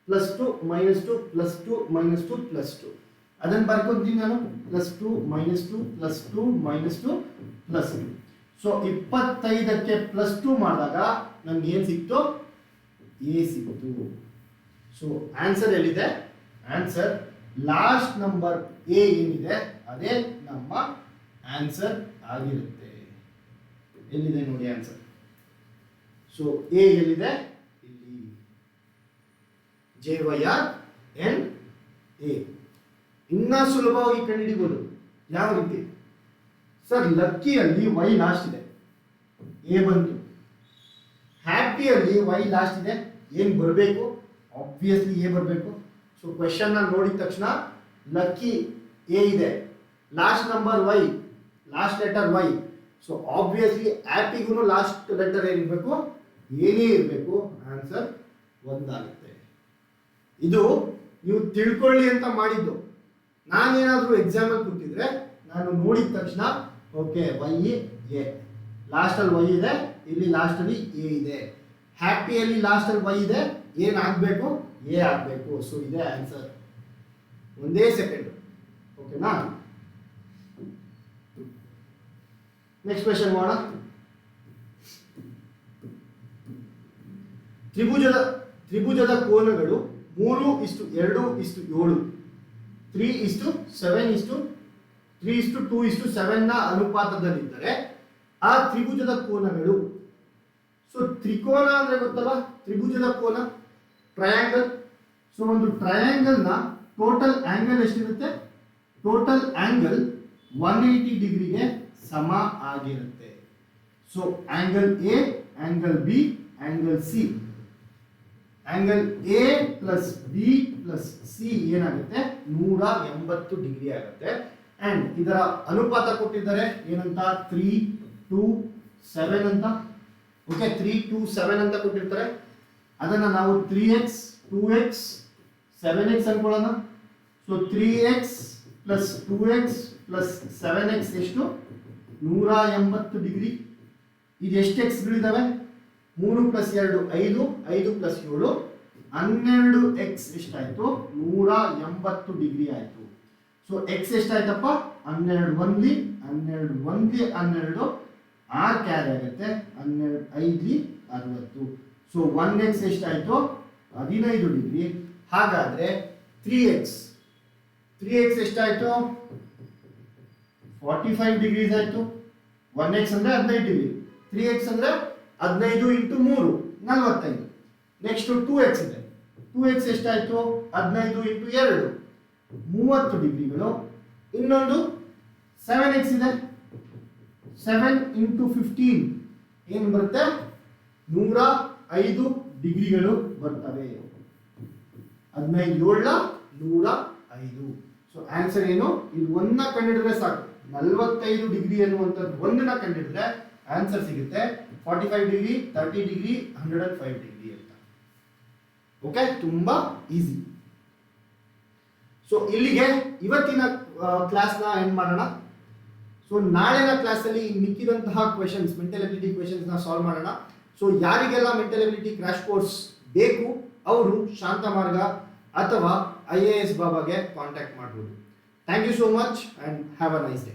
+2 -2 +2 -2 +2. ಅದನ್ನು ಬರ್ಕೊಂತೀನಿ ನಾನು. +2 -2 +2 -2 +2. ಸೊ 25ಕ್ಕೆ +2 ಮಾಡಿದಾಗ ನಮ್ಗೆ ಏನು ಸಿಕ್ತು? A ಸಿಕ್ತು. ಸೊ ಆನ್ಸರ್ ಎಲ್ಲಿದೆ? ಆನ್ಸರ್ ಲಾಸ್ಟ್ ನಂಬರ್ A ಏನಿದೆ ಅದೇ ನಮ್ಮ ಆನ್ಸರ್ ಆಗಿರುತ್ತೆ. ಎಲ್ಲಿದೆ ನೋಡಿ ಆನ್ಸರ್. ಸೊ A ಎಲ್ಲಿದೆ? ಇಲ್ಲಿ JYRNA. ಇನ್ನ ಸುಲಭವಾಗಿ ಕಂಡುಹಿಡಿಬಹುದು. ಯಾವ ರೀತಿ ಸರ್? ಲಕ್ಕಿಯಲ್ಲಿ y ಲಾಸ್ಟ್ ಇದೆ, A ಬಂತು. ಹ್ಯಾಪಿಯಲ್ಲಿ y ಲಾಸ್ಟ್ ಇದೆ, ಏನು ಬರಬೇಕು? ಆಬ್ವಿಯಸ್ಲಿ A ಬರಬೇಕು. ಸೊ ಕ್ವೆಶನ್ ನೋಡಿದ ತಕ್ಷಣ ಲಕ್ಕಿ A ಇದೆ, last number y, last letter y. So obviously ಹ್ಯಾಪಿಗೂ ಲಾಸ್ಟ್ ಲೆಟರ್ ಏನಿರಬೇಕು? ಏನೇ ಇರಬೇಕು. ಆನ್ಸರ್ ಒಂದಾಗುತ್ತೆ. ಇದು ನೀವು ತಿಳ್ಕೊಳ್ಳಿ ಅಂತ ಮಾಡಿದ್ದು. ನಾನೇನಾದರೂ ಎಕ್ಸಾಂಪಲ್ ಕೊಟ್ಟಿದ್ರೆ ನಾನು ನೋಡಿದ ತಕ್ಷಣ ಓಕೆ y A, ಲಾಸ್ಟಲ್ಲಿ y ಇದೆ, ಇಲ್ಲಿ ಲಾಸ್ಟಲ್ಲಿ A ಇದೆ, ಹ್ಯಾಪಿಯಲ್ಲಿ ಲಾಸ್ಟಲ್ಲಿ y ಇದೆ, ಏನಾಗಬೇಕು? A ಆಗಬೇಕು. ಸೊ ಇದೆ ಆನ್ಸರ್. ಒಂದೇ ಸೆಕೆಂಡ್. ಓಕೆನಾ? ನೆಕ್ಸ್ಟ್ ಕ್ವೆಶ್ಚನ್ ಮಾಡೋಣ. ತ್ರಿಭುಜದ ಕೋನಗಳು 3:2:7, 3:7:3:2:7 ನ ಅನುಪಾತದಲ್ಲಿದ್ದರೆ ಆ ತ್ರಿಭುಜದ ಕೋನಗಳು. ಸೊ ತ್ರಿಕೋನ ಅಂದ್ರೆ ಗೊತ್ತಲ್ಲ, ತ್ರಿಭುಜದ ಕೋನ, ಟ್ರಯಾಂಗಲ್. ಸೊ ಒಂದು ಟ್ರಯಾಂಗಲ್ ನ ಟೋಟಲ್ ಆಂಗಲ್ ಎಷ್ಟಿರುತ್ತೆ? ಟೋಟಲ್ ಆಂಗಲ್ 180 ಡಿಗ್ರಿಗೆ ಸಮ ಆಗಿರುತ್ತೆ. So angle A, angle B, angle C. Angle A plus B plus C ಏನಾಗುತ್ತೆ? 180 ಡಿಗ್ರಿ ಆಗುತ್ತೆ. ಅಂಡ್ ಇದರ ಅನುಪಾತ ಕೊಟ್ಟಿದ್ದಾರೆ ಏನಂತ? 3:7 ಅಂತ. ಓಕೆ, 3:7 ಅಂತ ಕೊಟ್ಟಿರ್ತಾರೆ. ಅದನ್ನ ನಾವು 3x 2x 7x ಅನ್ಕೊಳ್ಳೋಣ. So 3x plus 2x plus 7x ಎಷ್ಟು? 180 ಡಿಗ್ರಿ. ಇದು ಎಷ್ಟು ಎಕ್ಸ್ಗಳಿದ್ದಾವೆ? 3 + 2 5, 5 + 7 12x ಎಷ್ಟಾಯ್ತು? 180 ಡಿಗ್ರಿ ಆಯ್ತು. So x ಎಷ್ಟಾಯ್ತಪ್ಪ? 12 1 12 1 12 6 ಕ್ಯಾರಿ ಆಗುತ್ತೆ. 12 5 60. ಸೊ 1x ಎಷ್ಟಾಯ್ತು? 15 ಡಿಗ್ರಿ. ಹಾಗಾದ್ರೆ 3x ಎಷ್ಟಾಯ್ತು? 45 ಡಿಗ್ರೀಸ್ ಆಯ್ತು. 1x ಅಂದ್ರೆ 15 ಡಿಗ್ರಿ, 3x ಅಂದ್ರೆ 15 × 3 45. ನೆಕ್ಸ್ಟ್ 2x ಇದೆ. 2x ಎಷ್ಟಾಯ್ತು? 15 × 2 30 ಡಿಗ್ರಿಗಳು. ಇನ್ನೊಂದು 7x ಇದೆ. 7 × 15 ಏನು ಬರುತ್ತೆ? 105 ಡಿಗ್ರಿಗಳು ಬರ್ತವೆ. 15 7 105. ಸೊ ಆನ್ಸರ್ ಏನು? ಇದು ಒಂದನ್ನ ಕಂಡಿಡಿದ್ರೆ ಸಾಕು. 45 ಡಿಗ್ರಿ ಅನ್ನುವಂಥದ್ದು ಒಂದನ್ನ ಕಂಡಿಡಿದ್ರೆ ಆನ್ಸರ್ ಸಿಗುತ್ತೆ. 45 ಡಿಗ್ರಿ, 30 ಡಿಗ್ರಿ, 105 ಡಿಗ್ರಿ ಅಂತ. ಓಕೆ, ತುಂಬಾ ಈಸಿ. ಸೊ ಇಲ್ಲಿಗೆ ಇವತ್ತಿನ ಕ್ಲಾಸ್ನ ಎಂಡ್ ಮಾಡೋಣ. ಸೊ ನಾಳಿನ ಕ್ಲಾಸಲ್ಲಿ ಮಿಕ್ಕಿದಂತಹ ಕ್ವೆಶನ್ಸ್, ಮೆಂಟಲ್ ಎಬಿಲಿಟಿ ಕ್ವೆಶನ್ಸ್ನ ಸಾಲ್ವ್ ಮಾಡೋಣ. ಸೊ ಯಾರಿಗೆಲ್ಲ ಮೆಂಟಲ್ ಎಬಿಲಿಟಿ ಕ್ರ್ಯಾಶ್ ಕೋರ್ಸ್ ಬೇಕು ಅವರು ಶಾಂತ ಮಾರ್ಗ ಅಥವಾ IAS ಬಾಬಾಗೆ ಕಾಂಟ್ಯಾಕ್ಟ್ ಮಾಡ್ಬೋದು. Thank you so much and have a nice day.